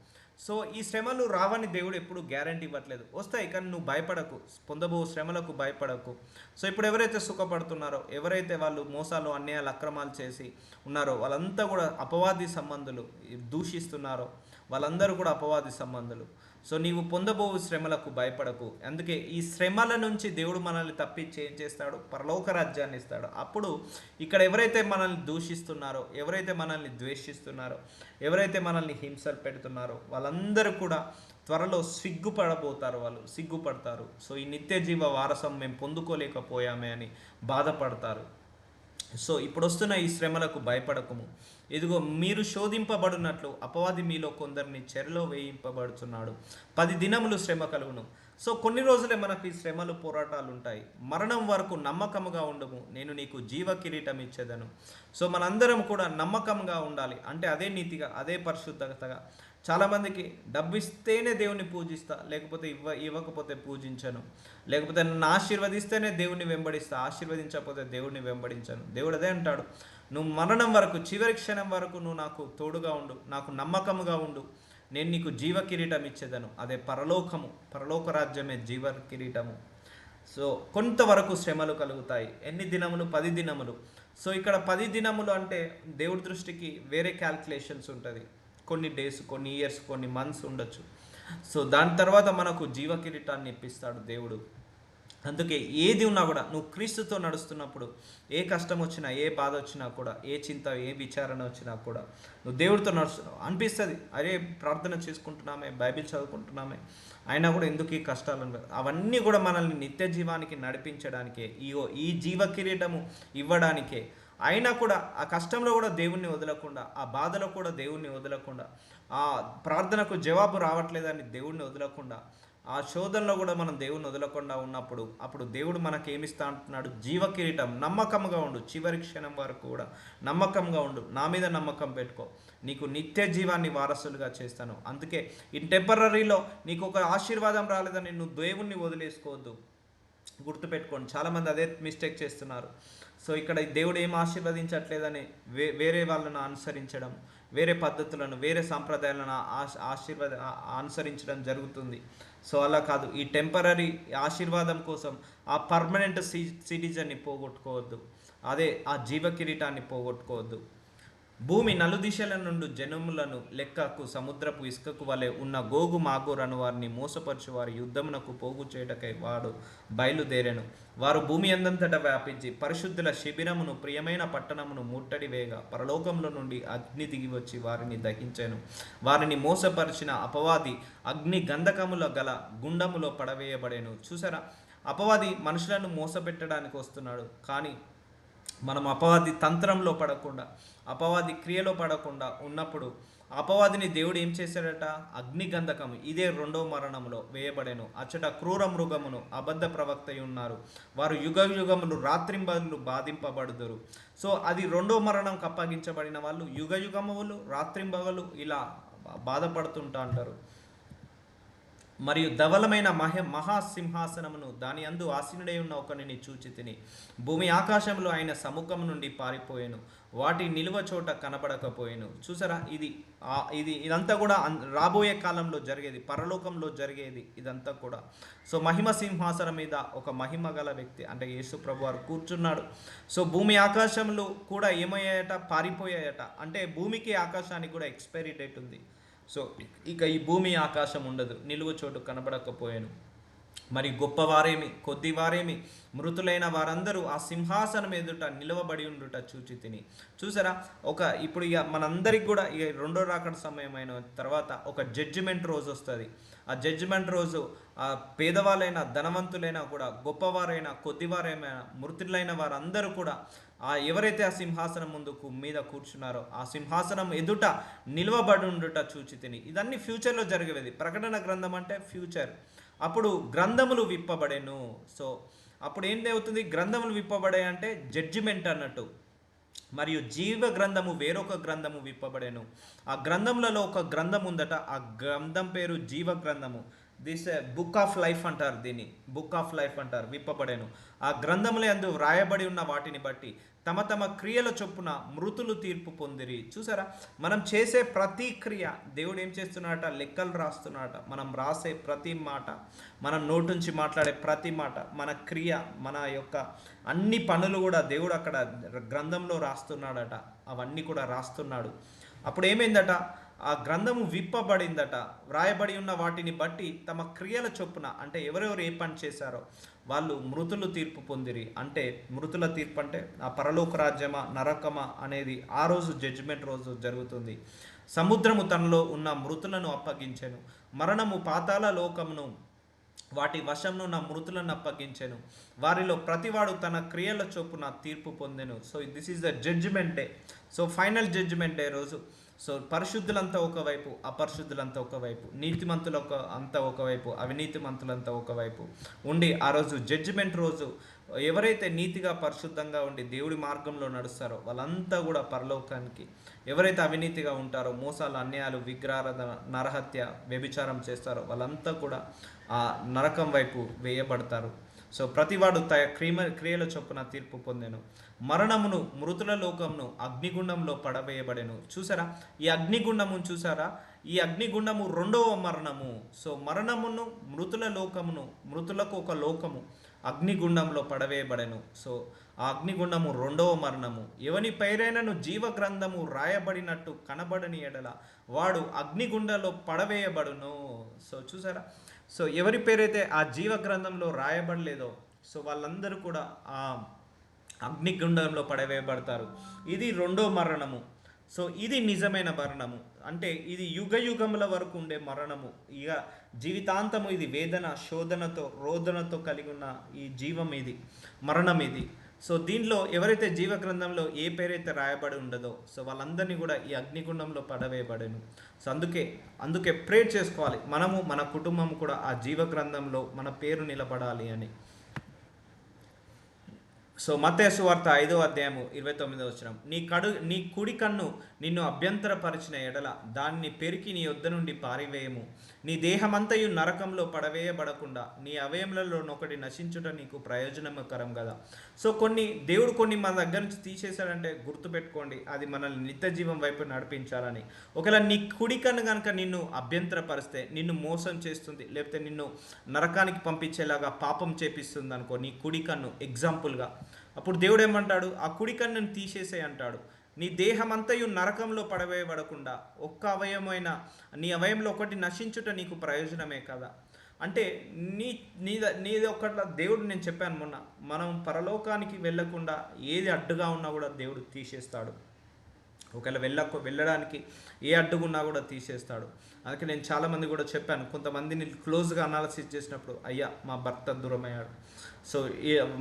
సో ఈ శ్రమలు రావని దేవుడు ఎప్పుడు గ్యారంటీ ఇవ్వట్లేదు, వస్తాయి, కానీ నువ్వు భయపడకు, పొందబో శ్రమలకు భయపడకు. సో ఇప్పుడు ఎవరైతే సుఖపడుతున్నారో, ఎవరైతే వాళ్ళు మోసాలు, అన్యాయాలు, అక్రమాలు చేసి ఉన్నారో వాళ్ళంతా కూడా అపవాది సంబంధులు, దూషిస్తున్నారో వాళ్ళందరూ కూడా అపవాది సంబంధులు. సో నీవు పొందబో శ్రమలకు భయపడకు. అందుకే ఈ శ్రమల నుంచి దేవుడు మనల్ని తప్పించి ఏం చేస్తాడు, పరలోక రాజ్యాన్ని ఇస్తాడు. అప్పుడు ఇక్కడ ఎవరైతే మనల్ని దూషిస్తున్నారో, ఎవరైతే మనల్ని ద్వేషిస్తున్నారో, ఎవరైతే మనల్ని హింసలు పెడుతున్నారో వాళ్ళందరూ కూడా త్వరలో వాళ్ళు సిగ్గుపడతారు. సో ఈ నిత్య జీవ వారసం మేము పొందుకోలేకపోయామే అని బాధపడతారు. సో ఇప్పుడు వస్తున్న ఈ శ్రమలకు భయపడకము. ఇదిగో మీరు శోధింపబడినట్లు అపవాది మీలో కొందరిని చెరలో వేయింపబడుతున్నాడు. 10 దినములు శ్రమ కలుగును. సో కొన్ని రోజులే మనకు ఈ శ్రమలు పోరాటాలు ఉంటాయి. మరణం వరకు నమ్మకముగా ఉండము, నేను నీకు జీవ కిరీటం ఇచ్చేదను. సో మనందరం కూడా నమ్మకంగా ఉండాలి. అంటే అదే నీతిగా, అదే పరిశుద్ధతగా. చాలామందికి డబ్బు ఇస్తేనే దేవుని పూజిస్తా, లేకపోతే ఇవ్వకపోతే పూజించను, లేకపోతే నన్ను ఆశీర్వదిస్తేనే దేవుని వెంబడిస్తా, ఆశీర్వదించకపోతే దేవుడిని వెంబడించను. దేవుడు అదే అంటాడు, నువ్వు మరణం వరకు, చివరి క్షణం వరకు నువ్వు నాకు తోడుగా ఉండు, నాకు నమ్మకముగా ఉండు, నేను నీకు జీవ కిరీటం ఇచ్చేదను. అదే పరలోకము, పరలోక రాజ్యమే జీవ కిరీటము. సో కొంతవరకు శ్రమలు కలుగుతాయి. ఎన్ని దినములు? 10 దినములు. సో ఇక్కడ 10 దినములు అంటే దేవుడి దృష్టికి వేరే క్యాల్కులేషన్స్ ఉంటుంది. కొన్ని డేస్, కొన్ని ఇయర్స్, కొన్ని మంత్స్ ఉండొచ్చు. సో దాని తర్వాత మనకు జీవ కిరీటాన్ని ఇప్పిస్తాడు దేవుడు. అందుకే ఏది ఉన్నా కూడా నువ్వు క్రీస్తుతో నడుస్తున్నప్పుడు, ఏ కష్టం వచ్చినా, ఏ బాధ వచ్చినా కూడా, ఏ చింత, ఏ విచారణ వచ్చినా కూడా నువ్వు దేవుడితో నడుస్తున్నావు అనిపిస్తుంది. అరే ప్రార్థన చేసుకుంటున్నామే, బైబిల్ చదువుకుంటున్నామే, అయినా కూడా ఎందుకు ఈ కష్టాలు? అవన్నీ కూడా మనల్ని నిత్య జీవానికి నడిపించడానికే, ఈ జీవ కిరీటము ఇవ్వడానికే. అయినా కూడా ఆ కష్టంలో కూడా దేవుణ్ణి వదలకుండా, ఆ బాధలో కూడా దేవుణ్ణి వదలకుండా, ఆ ప్రార్థనకు జవాబు రావట్లేదని దేవుణ్ణి వదలకుండా, ఆ శోధనలో కూడా మనం దేవుని వదలకుండా ఉన్నప్పుడు, అప్పుడు దేవుడు మనకేమిస్తా అంటున్నాడు? జీవ కిరీటం. నమ్మకంగా ఉండు, చివరి క్షణం వరకు కూడా నమ్మకంగా ఉండు, నా మీద నమ్మకం పెట్టుకో, నీకు నిత్య జీవాన్ని వారసులుగా చేస్తాను. అందుకే ఈ టెంపరీలో నీకు ఒక ఆశీర్వాదం రాలేదని నువ్వు దేవుణ్ణి వదిలేసుకోవద్దు. గుర్తుపెట్టుకోండి, చాలామంది అదే మిస్టేక్ చేస్తున్నారు. సో ఇక్కడ దేవుడు ఏం ఆశీర్వదించట్లేదని వేరే వాళ్ళను అనుసరించడం, వేరే పద్ధతులను, వేరే సాంప్రదాయాలను అనుసరించడం జరుగుతుంది. సో అలా కాదు. ఈ టెంపరీ ఆశీర్వాదం కోసం ఆ పర్మనెంట్ సిటిజన్ని పోగొట్టుకోవద్దు, అదే ఆ జీవ కిరీటాన్ని పోగొట్టుకోవద్దు. భూమి నలుదిశల నుండి జనములను లెక్కకు సముద్రపు ఇసుకకు వలె ఉన్న గోగు మాగోరను వారిని మోసపరచు వారి యుద్ధమునకు పోగు చేయటకై వాడు బయలుదేరెను. వారు భూమి అందంతటా వ్యాపించి పరిశుద్ధుల శిబిరమును, ప్రియమైన పట్టణమును ముట్టడి వేగా పరలోకంలో నుండి అగ్ని దిగి వచ్చి వారిని దహించెను. వారిని మోసపరిచిన అపవాది అగ్ని గంధకముల గల గుండములో పడవేయబడేను. చూసారా, అపవాది మనుషులను మోసపెట్టడానికి వస్తున్నాడు. కానీ మనం అపవాది తంత్రంలో పడకుండా, అపవాది క్రియలో పడకుండా ఉన్నప్పుడు అపవాదిని దేవుడు ఏం చేశాడట? అగ్ని గంధకము, ఇదే 2వ మరణంలో వేయబడెను. అచ్చట క్రూర మృగమును, అబద్ధ ప్రవక్త ఉన్నారు, వారు యుగ యుగములు రాత్రింబగలు బాధింపబడుదురు. సో అది 2వ మరణంకి అప్పగించబడిన వాళ్ళు యుగ యుగములు రాత్రింబగలు ఇలా బాధపడుతుంటా అంటారు. మరియు ధవలమైన మహాసింహాసనమును, దాని అందు ఆసీనుడై ఉన్న ఒకనిని చూచి తిని, భూమి ఆకాశంలో ఆయన సముఖం నుండి పారిపోయాను, వాటి నిలువ చోట కనబడకపోయాను. చూసారా, ఇదంతా కూడా రాబోయే కాలంలో జరిగేది, పరలోకంలో జరిగేది ఇదంతా కూడా. సో మహిమ సింహాసనం మీద ఒక మహిమ గల వ్యక్తి అంటే యేసు ప్రభు వారు కూర్చున్నాడు. సో భూమి ఆకాశంలో కూడా ఏమయ్యాయట? పారిపోయాయట. అంటే భూమికి ఆకాశానికి కూడా ఎక్స్పైరీ డేట్ ఉంది. సో ఇక ఈ భూమి ఆకాశం ఉండదు, నిలువ చోటు కనబడకపోయాను. మరి గొప్పవారేమి, కొద్దివారేమి, మృతులైన వారందరూ ఆ సింహాసనం ఎదుట నిలవబడి ఉండుట చూచి తిని. చూసారా, ఇప్పుడు ఇక మనందరికి కూడా ఇక 2వ రాకడ సమయం అయిన తర్వాత ఒక జడ్జిమెంట్ రోజు వస్తుంది. ఆ జడ్జిమెంట్ రోజు ఆ పేదవాళ్ళైనా, ధనవంతులైనా కూడా, గొప్పవారైనా, కొద్దివారైనా, మృతులైన వారందరూ కూడా ఎవరైతే ఆ సింహాసనం మీద కూర్చున్నారో ఆ సింహాసనం ఎదుట నిలవబడి ఉండుట చూచి తిని. ఇదన్నీ ఫ్యూచర్లో జరిగేది. ప్రకటన గ్రంథం అంటే ఫ్యూచర్. అప్పుడు గ్రంథములు విప్పబడేను. సో అప్పుడు ఏంటవుతుంది? గ్రంథములు విప్పబడే అంటే జడ్జిమెంట్ అన్నట్టు. మరియు జీవ గ్రంథము, వేరొక గ్రంథము విప్పబడేను. ఆ గ్రంథములలో ఒక గ్రంథం ఉందట, ఆ గ్రంథం పేరు జీవ గ్రంథము. దిస్ బుక్ ఆఫ్ లైఫ్ అంటారు, దీన్ని బుక్ ఆఫ్ లైఫ్ అంటారు. విప్పబడేను. ఆ గ్రంథములే అందు వ్రాయబడి ఉన్న వాటిని బట్టి తమ తమ క్రియల చొప్పున మృతులు తీర్పు పొందిరి. చూసారా, మనం చేసే ప్రతి క్రియ దేవుడు ఏం చేస్తున్నాడట? లెక్కలు రాస్తున్నాడట. మనం రాసే ప్రతి మాట, మనం నోటుంచి మాట్లాడే ప్రతి మాట, మన క్రియ, మన యొక్క అన్ని పనులు కూడా దేవుడు అక్కడ గ్రంథంలో రాస్తున్నాడట. అవన్నీ కూడా రాస్తున్నాడు. అప్పుడు ఏమైందట? ఆ గ్రంథము విప్పబడిందట. వ్రాయబడి ఉన్న వాటిని బట్టి తమ క్రియల చొప్పున, అంటే ఎవరెవరు ఏ పని చేశారో వాళ్ళు మృతులు తీర్పు పొందిరి. అంటే మృతుల తీర్పు అంటే ఆ పరలోక రాజ్యమా, నరకమా అనేది ఆ రోజు జడ్జిమెంట్ రోజు జరుగుతుంది. సముద్రము తనలో ఉన్న మృతులను అప్పగించెను. మరణము పాతాళ లోకమును వాటి వశంను నా మృతులను అప్పగించెను, వారిలో ప్రతివాడు తన క్రియల చొప్పున తీర్పు పొందెను. So this is the judgment day. So final judgment day రోజు. సో పరిశుద్ధులంతా ఒకవైపు, అపరిశుద్ధులంతా ఒకవైపు, అంతా ఒకవైపు, అవినీతిమంతులంతా ఒకవైపు ఉండి ఆ రోజు జడ్జిమెంట్ రోజు ఎవరైతే నీతిగా పరిశుద్ధంగా ఉండి దేవుడి మార్గంలో నడుస్తారో వాళ్ళంతా కూడా పరలోకానికి, ఎవరైతే అవినీతిగా ఉంటారో, మోసాలు, అన్యాయాలు, విగ్రహారాధన, నరహత్య, వ్యభిచారం చేస్తారో వాళ్ళంతా కూడా ఆ నరకం వైపు వేయబడతారు. సో ప్రతివాడు క్రియల చొప్పున తీర్పు పొందెను. మరణమును, మృతుల లోకమును అగ్నిగుండంలో పడవేయబడెను. చూసారా ఈ అగ్నిగుండమును? చూసారా ఈ అగ్నిగుండము రెండవ మరణము. సో మరణమును, మృతుల లోకమును, మృతులకు ఒక లోకము అగ్నిగుండంలో పడవేయబడెను. సో ఆ అగ్నిగుండము రెండవ మరణము. ఎవని పైరైనను జీవ గ్రంథము రాయబడినట్టు కనబడని ఎడల వాడు అగ్నిగుండంలో పడవేయబడును. సో చూసారా, సో ఎవరి పేరైతే ఆ జీవ గ్రంథంలో రాయబడలేదో సో వాళ్ళందరూ కూడా ఆ అగ్నిగుండంలో పడవేయబడతారు. ఇది రెండో మరణము. సో ఇది నిజమైన మరణము. అంటే ఇది యుగ యుగముల వరకు ఉండే మరణము. ఇక జీవితాంతము ఇది వేదన, శోధనతో, రోదనతో కలిగి ఉన్న ఈ జీవం ఇది, మరణం ఇది. సో దీంట్లో ఎవరైతే జీవ గ్రంథంలో ఏ పేరైతే రాయబడి ఉండదో సో వాళ్ళందరినీ కూడా ఈ అగ్నిగుండంలో పడవేయబడేను. సో అందుకే ప్రేర్ చేసుకోవాలి మనము, మన కుటుంబం కూడా ఆ జీవ గ్రంథంలో మన పేరు నిలబడాలి అని. సో మత్తయి సువార్త 5వ అధ్యాయము 29వ వచనం, నీ కుడి కన్ను నిన్ను అభ్యంతరపరిచిన ఎడల దాన్ని పెరికి నీ యొద్ద నుండి పారివేయము. నీ దేహమంతయు నరకంలో పడవేయబడకుండా నీ అవయములలోనొకటి నశించుట నీకు ప్రయోజనకరం కదా. సో దేవుడు కొన్ని మన దగ్గర నుంచి తీసేశాడంటే గుర్తుపెట్టుకోండి, అది మనల్ని నిత్య జీవం వైపు నడిపించాలని. ఒకవేళ నీ కుడి కన్ను కనుక నిన్ను అభ్యంతరపరిస్తే, నిన్ను మోసం చేస్తుంది, లేకపోతే నిన్ను నరకానికి పంపించేలాగా పాపం చేపిస్తుంది అనుకో, నీ కుడి కన్ను ఎగ్జాంపుల్గా, అప్పుడు దేవుడు ఏమంటాడు? ఆ కుడి కన్నును తీసేసే అంటాడు. నీ దేహమంతయు నరకంలో పడవేయబడకుండా ఒక్క అవయమైన నీ అవయంలో ఒకటి నశించుట నీకు ప్రయోజనమే కదా. అంటే నీది ఒకట్లా దేవుడు, నేను చెప్పాను మొన్న, మనం పరలోకానికి వెళ్ళకుండా ఏది అడ్డుగా ఉన్నా కూడా దేవుడు తీసేస్తాడు. ఒకవేళ వెళ్ళడానికి ఏ అడ్డుగున్నా కూడా తీసేస్తాడు. అందుకే నేను చాలామంది కూడా చెప్పాను, కొంతమందిని క్లోజ్గా అనాలసిస్ చేసినప్పుడు, అయ్యా మా భర్త దూరమయ్యాడు, సో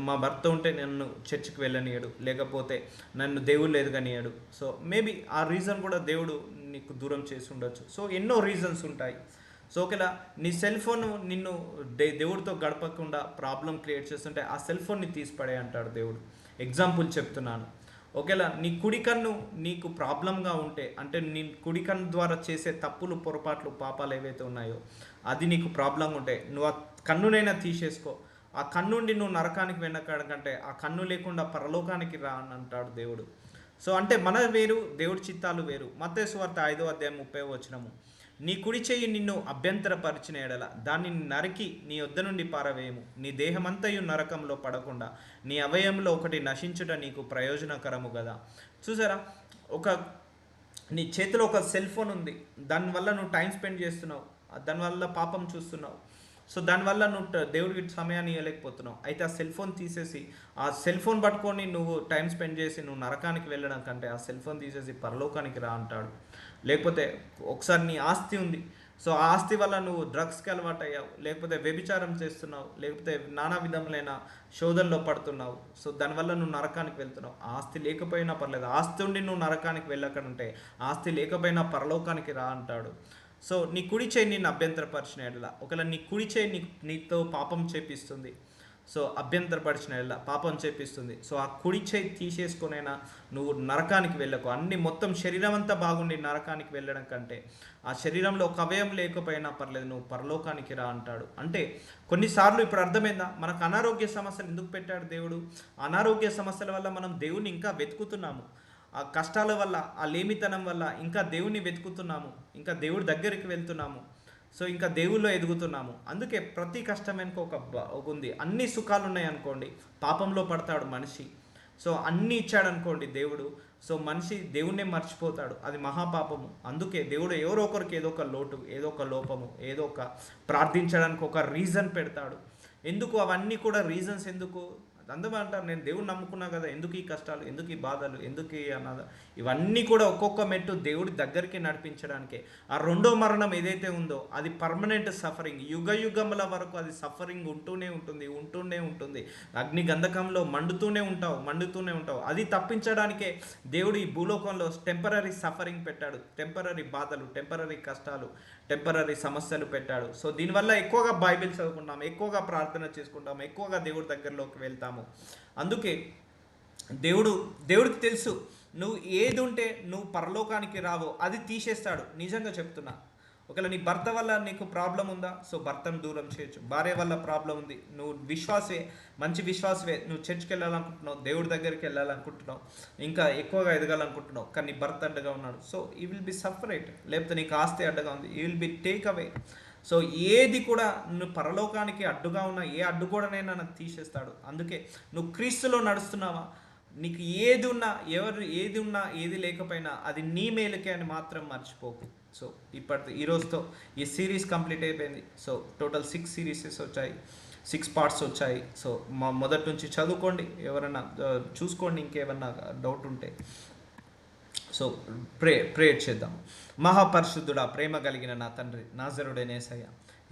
మా భర్త ఉంటే నన్ను చర్చికి వెళ్ళనియడు, లేకపోతే నన్ను దేవుడు లేదుగానియాడు. సో మేబీ ఆ రీజన్ కూడా దేవుడు నీకు దూరం చేసి ఉండొచ్చు. సో ఎన్నో రీజన్స్ ఉంటాయి. సో ఒకవేళ నీ సెల్ ఫోన్ నిన్ను దేవుడితో గడపకుండా ప్రాబ్లం క్రియేట్ చేస్తుంటే ఆ సెల్ ఫోన్ని తీసిపడే అంటాడు దేవుడు. ఎగ్జాంపుల్ చెప్తున్నాను. ఒకవేళ నీ కుడి కన్ను నీకు ప్రాబ్లంగా ఉంటే, అంటే నీ కుడి కన్ను ద్వారా చేసే తప్పులు, పొరపాట్లు, పాపాలు ఏవైతే ఉన్నాయో అది నీకు ప్రాబ్లంగా ఉంటే నువ్వు ఆ కన్నునైనా తీసేసుకో. ఆ కన్నుండి నువ్వు నరకానికి వెళ్ళకంటే ఆ కన్ను లేకుండా పరలోకానికి రా అని అంటాడు దేవుడు. సో అంటే మన వేరు, దేవుడి చిత్తాలు వేరు. మత్తయి సువార్త 5వ అధ్యాయం 30వ వచనము, నీ కుడి చెయ్యి నిన్ను అభ్యంతరపరిచిన ఎడల దాన్ని నరికి నీ యొద్ద నుండి పారవేయము. నీ దేహమంతయు నరకంలో పడకుండా నీ అవయంలో ఒకటి నశించుట నీకు ప్రయోజనకరము కదా. చూసారా, నీ చేతిలో ఒక సెల్ ఫోన్ ఉంది, దానివల్ల నువ్వు టైం స్పెండ్ చేస్తున్నావు, దానివల్ల పాపం చూస్తున్నావు. సో దానివల్ల నువ్వు దేవుడికి సమయాన్ని ఇవ్వలేకపోతున్నావు. అయితే ఆ సెల్ ఫోన్ తీసేసి, ఆ సెల్ ఫోన్ పట్టుకొని నువ్వు టైం స్పెండ్ చేసి నువ్వు నరకానికి వెళ్ళడం కంటే ఆ సెల్ ఫోన్ తీసేసి పరలోకానికి రా అంటాడు. లేకపోతే ఒకసారి నీ ఆస్తి ఉంది, సో ఆ ఆస్తి వల్ల నువ్వు డ్రగ్స్కి అలవాటు అయ్యావు, లేకపోతే వ్యభిచారం చేస్తున్నావు, లేకపోతే నానా విధములైన శోధనలో పడుతున్నావు. సో దానివల్ల నువ్వు నరకానికి వెళ్తున్నావు. ఆస్తి లేకపోయినా పర్లేదు, ఆస్తి ఉండి నువ్వు నరకానికి వెళ్ళకంటే ఆస్తి లేకపోయినా పరలోకానికి రా అంటాడు. సో నీ కుడి చేయి నిన్ను అభ్యంతరపరిచిన ఎడల, ఒకవేళ నీ కుడి చేయి నీతో పాపం చేపిస్తుంది, సో అభ్యంతరపరిచిన ఎడల పాపం చేపిస్తుంది, సో ఆ కుడి చేయి తీసేసుకొనైనా నువ్వు నరకానికి వెళ్ళకు. మొత్తం శరీరం అంతా బాగుండి నరకానికి వెళ్ళడం కంటే ఆ శరీరంలో ఒక అవయం లేకపోయినా పర్లేదు, నువ్వు పరలోకానికి రా అంటాడు. అంటే కొన్నిసార్లు ఇప్పుడు అర్థమైందా మనకు అనారోగ్య సమస్యలు ఎందుకు పెట్టాడు దేవుడు? అనారోగ్య సమస్యల వల్ల మనం దేవుని ఇంకా వెతుకుతున్నాము. ఆ కష్టాల వల్ల, ఆ లేమితనం వల్ల ఇంకా దేవుణ్ణి వెతుకుతున్నాము, ఇంకా దేవుడి దగ్గరికి వెళ్తున్నాము, సో ఇంకా దేవుల్లో ఎదుగుతున్నాము. అందుకే ప్రతి కష్టం వెనుక ఒక ఉంది. అన్ని సుఖాలు ఉన్నాయి అనుకోండి, పాపంలో పడతాడు మనిషి. సో అన్నీ ఇచ్చాడు అనుకోండి దేవుడు, సో మనిషి దేవుణ్ణే మర్చిపోతాడు, అది మహాపాపము. అందుకే దేవుడు ఎవరో ఒకరికి ఏదో ఒక లోటు, ఏదో ఒక లోపము, ఏదో ఒక ప్రార్థించడానికి ఒక రీజన్ పెడతాడు. ఎందుకు అవన్నీ కూడా రీజన్స్? ఎందుకు? అందరూ అంటారు, నేను దేవుడిని నమ్ముకున్నా కదా, ఎందుకు ఈ కష్టాలు, ఎందుకు ఈ బాధలు, ఎందుకు ఈ అనాథ, ఇవన్నీ కూడా ఒక్కొక్క మెట్టు దేవుడి దగ్గరికి నడిపించడానికే. ఆ రెండో మరణం ఏదైతే ఉందో అది పర్మనెంట్ సఫరింగ్, యుగ యుగముల వరకు అది సఫరింగ్ ఉంటూనే ఉంటుంది. అగ్ని గంధకంలో మండుతూనే ఉంటావు. అది తప్పించడానికే దేవుడు ఈ భూలోకంలో టెంపరరీ సఫరింగ్ పెట్టాడు, టెంపరరీ బాధలు, టెంపరరీ కష్టాలు, టెంపరరీ సమస్యలు పెట్టాడు. సో దీనివల్ల ఎక్కువగా బైబిల్ చదువుకుంటాం, ఎక్కువగా ప్రార్థన చేసుకుంటాం, ఎక్కువగా దేవుడి దగ్గరలోకి వెళ్తాము. అందుకే దేవుడికి తెలుసు నువ్వు ఏది ఉంటే నువ్వు పరలోకానికి రావో అది తీసేస్తాడు. నిజంగా చెప్తున్నా. ఒకవేళ నీ భర్త వల్ల నీకు ప్రాబ్లం ఉందా, సో భర్తను దూరం చేయొచ్చు. భార్య వల్ల ప్రాబ్లం ఉంది, నువ్వు మంచి విశ్వాసవే, నువ్వు చర్చ్కి వెళ్ళాలనుకుంటున్నావు, దేవుడి దగ్గరికి వెళ్ళాలనుకుంటున్నావు, ఇంకా ఎక్కువగా ఎదగాలనుకుంటున్నావు, కానీ నీ భర్త అడ్డగా ఉన్నాడు, సో ఈ విల్ బి సపరేట్. లేకపోతే నీకు ఆస్తి అడ్డగా ఉంది, ఈ will be take away. So ఏది కూడా నువ్వు పరలోకానికి అడ్డుగా ఉన్న ఏ అడ్డు కూడానైనా నాకు తీసేస్తాడు. అందుకే నువ్వు క్రీస్తులో నడుస్తున్నావా, నీకు ఏది ఉన్నా ఏది లేకపోయినా అది నీ మేలుకే అని మాత్రం మర్చిపోకు. సో ఈరోజుతో ఈ సిరీస్ కంప్లీట్ అయిపోయింది. సో టోటల్ 6 సిరీసెస్ వచ్చాయి, 6 పార్ట్స్ వచ్చాయి. సో మొదటి నుంచి చదువుకోండి, ఎవరైనా చూసుకోండి, ఇంకేమన్నా డౌట్ ఉంటే. సో ప్రేయర్ చేద్దాం. మహాపరిశుద్ధుడా, ప్రేమ కలిగిన నా తండ్రి, నాజరుడైన యేసయ్య,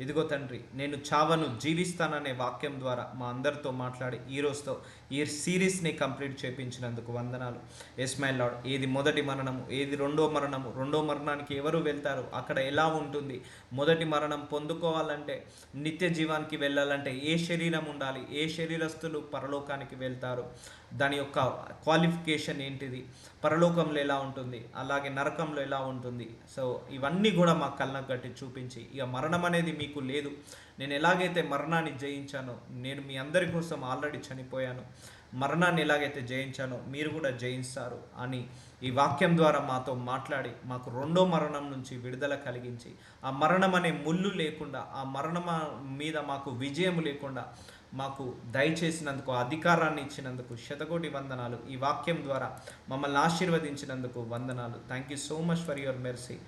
ఇదిగో తండ్రి, నేను చావను జీవిస్తాననే వాక్యం ద్వారా మా అందరితో మాట్లాడి ఈరోజుతో ఈ సిరీస్ని కంప్లీట్ చేయించినందుకు వందనాలు. ఎస్ మై లార్డ్, ఏది మొదటి మరణము, ఏది రెండో మరణానికి ఎవరు వెళ్తారు, అక్కడ ఎలా ఉంటుంది, మొదటి మరణం పొందుకోవాలంటే, నిత్య జీవానికి వెళ్ళాలంటే ఏ శరీరం ఉండాలి, ఏ శరీరస్తులు పరలోకానికి వెళ్తారు, దాని యొక్క క్వాలిఫికేషన్ ఏంటిది, పరలోకంలో ఎలా ఉంటుంది, అలాగే నరకంలో ఎలా ఉంటుంది. సో ఇవన్నీ కూడా మా కళ్ళకు కట్టి చూపించి, ఇక మరణం అనేది మీకు లేదు, నేను ఎలాగైతే మరణాన్ని జయించానో, నేను మీ అందరి కోసం ఆల్రెడీ చనిపోయాను, మరణాన్ని ఎలాగైతే జయించానో మీరు కూడా జయిస్తారు అని ఈ వాక్యం ద్వారా మాతో మాట్లాడి మాకు రెండో మరణం నుంచి విడుదల కలిగించి, ఆ మరణం అనే ముళ్ళు లేకుండా, ఆ మరణం మీద మాకు విజయం లేకుండా మాకు దయచేసినందుకు, అధికారాన్ని ఇచ్చినందుకు శతకోటి వందనాలు. ఈ వాక్యం ద్వారా మమ్మల్ని ఆశీర్వదించినందుకు వందనాలు. Thank you so much for your mercy.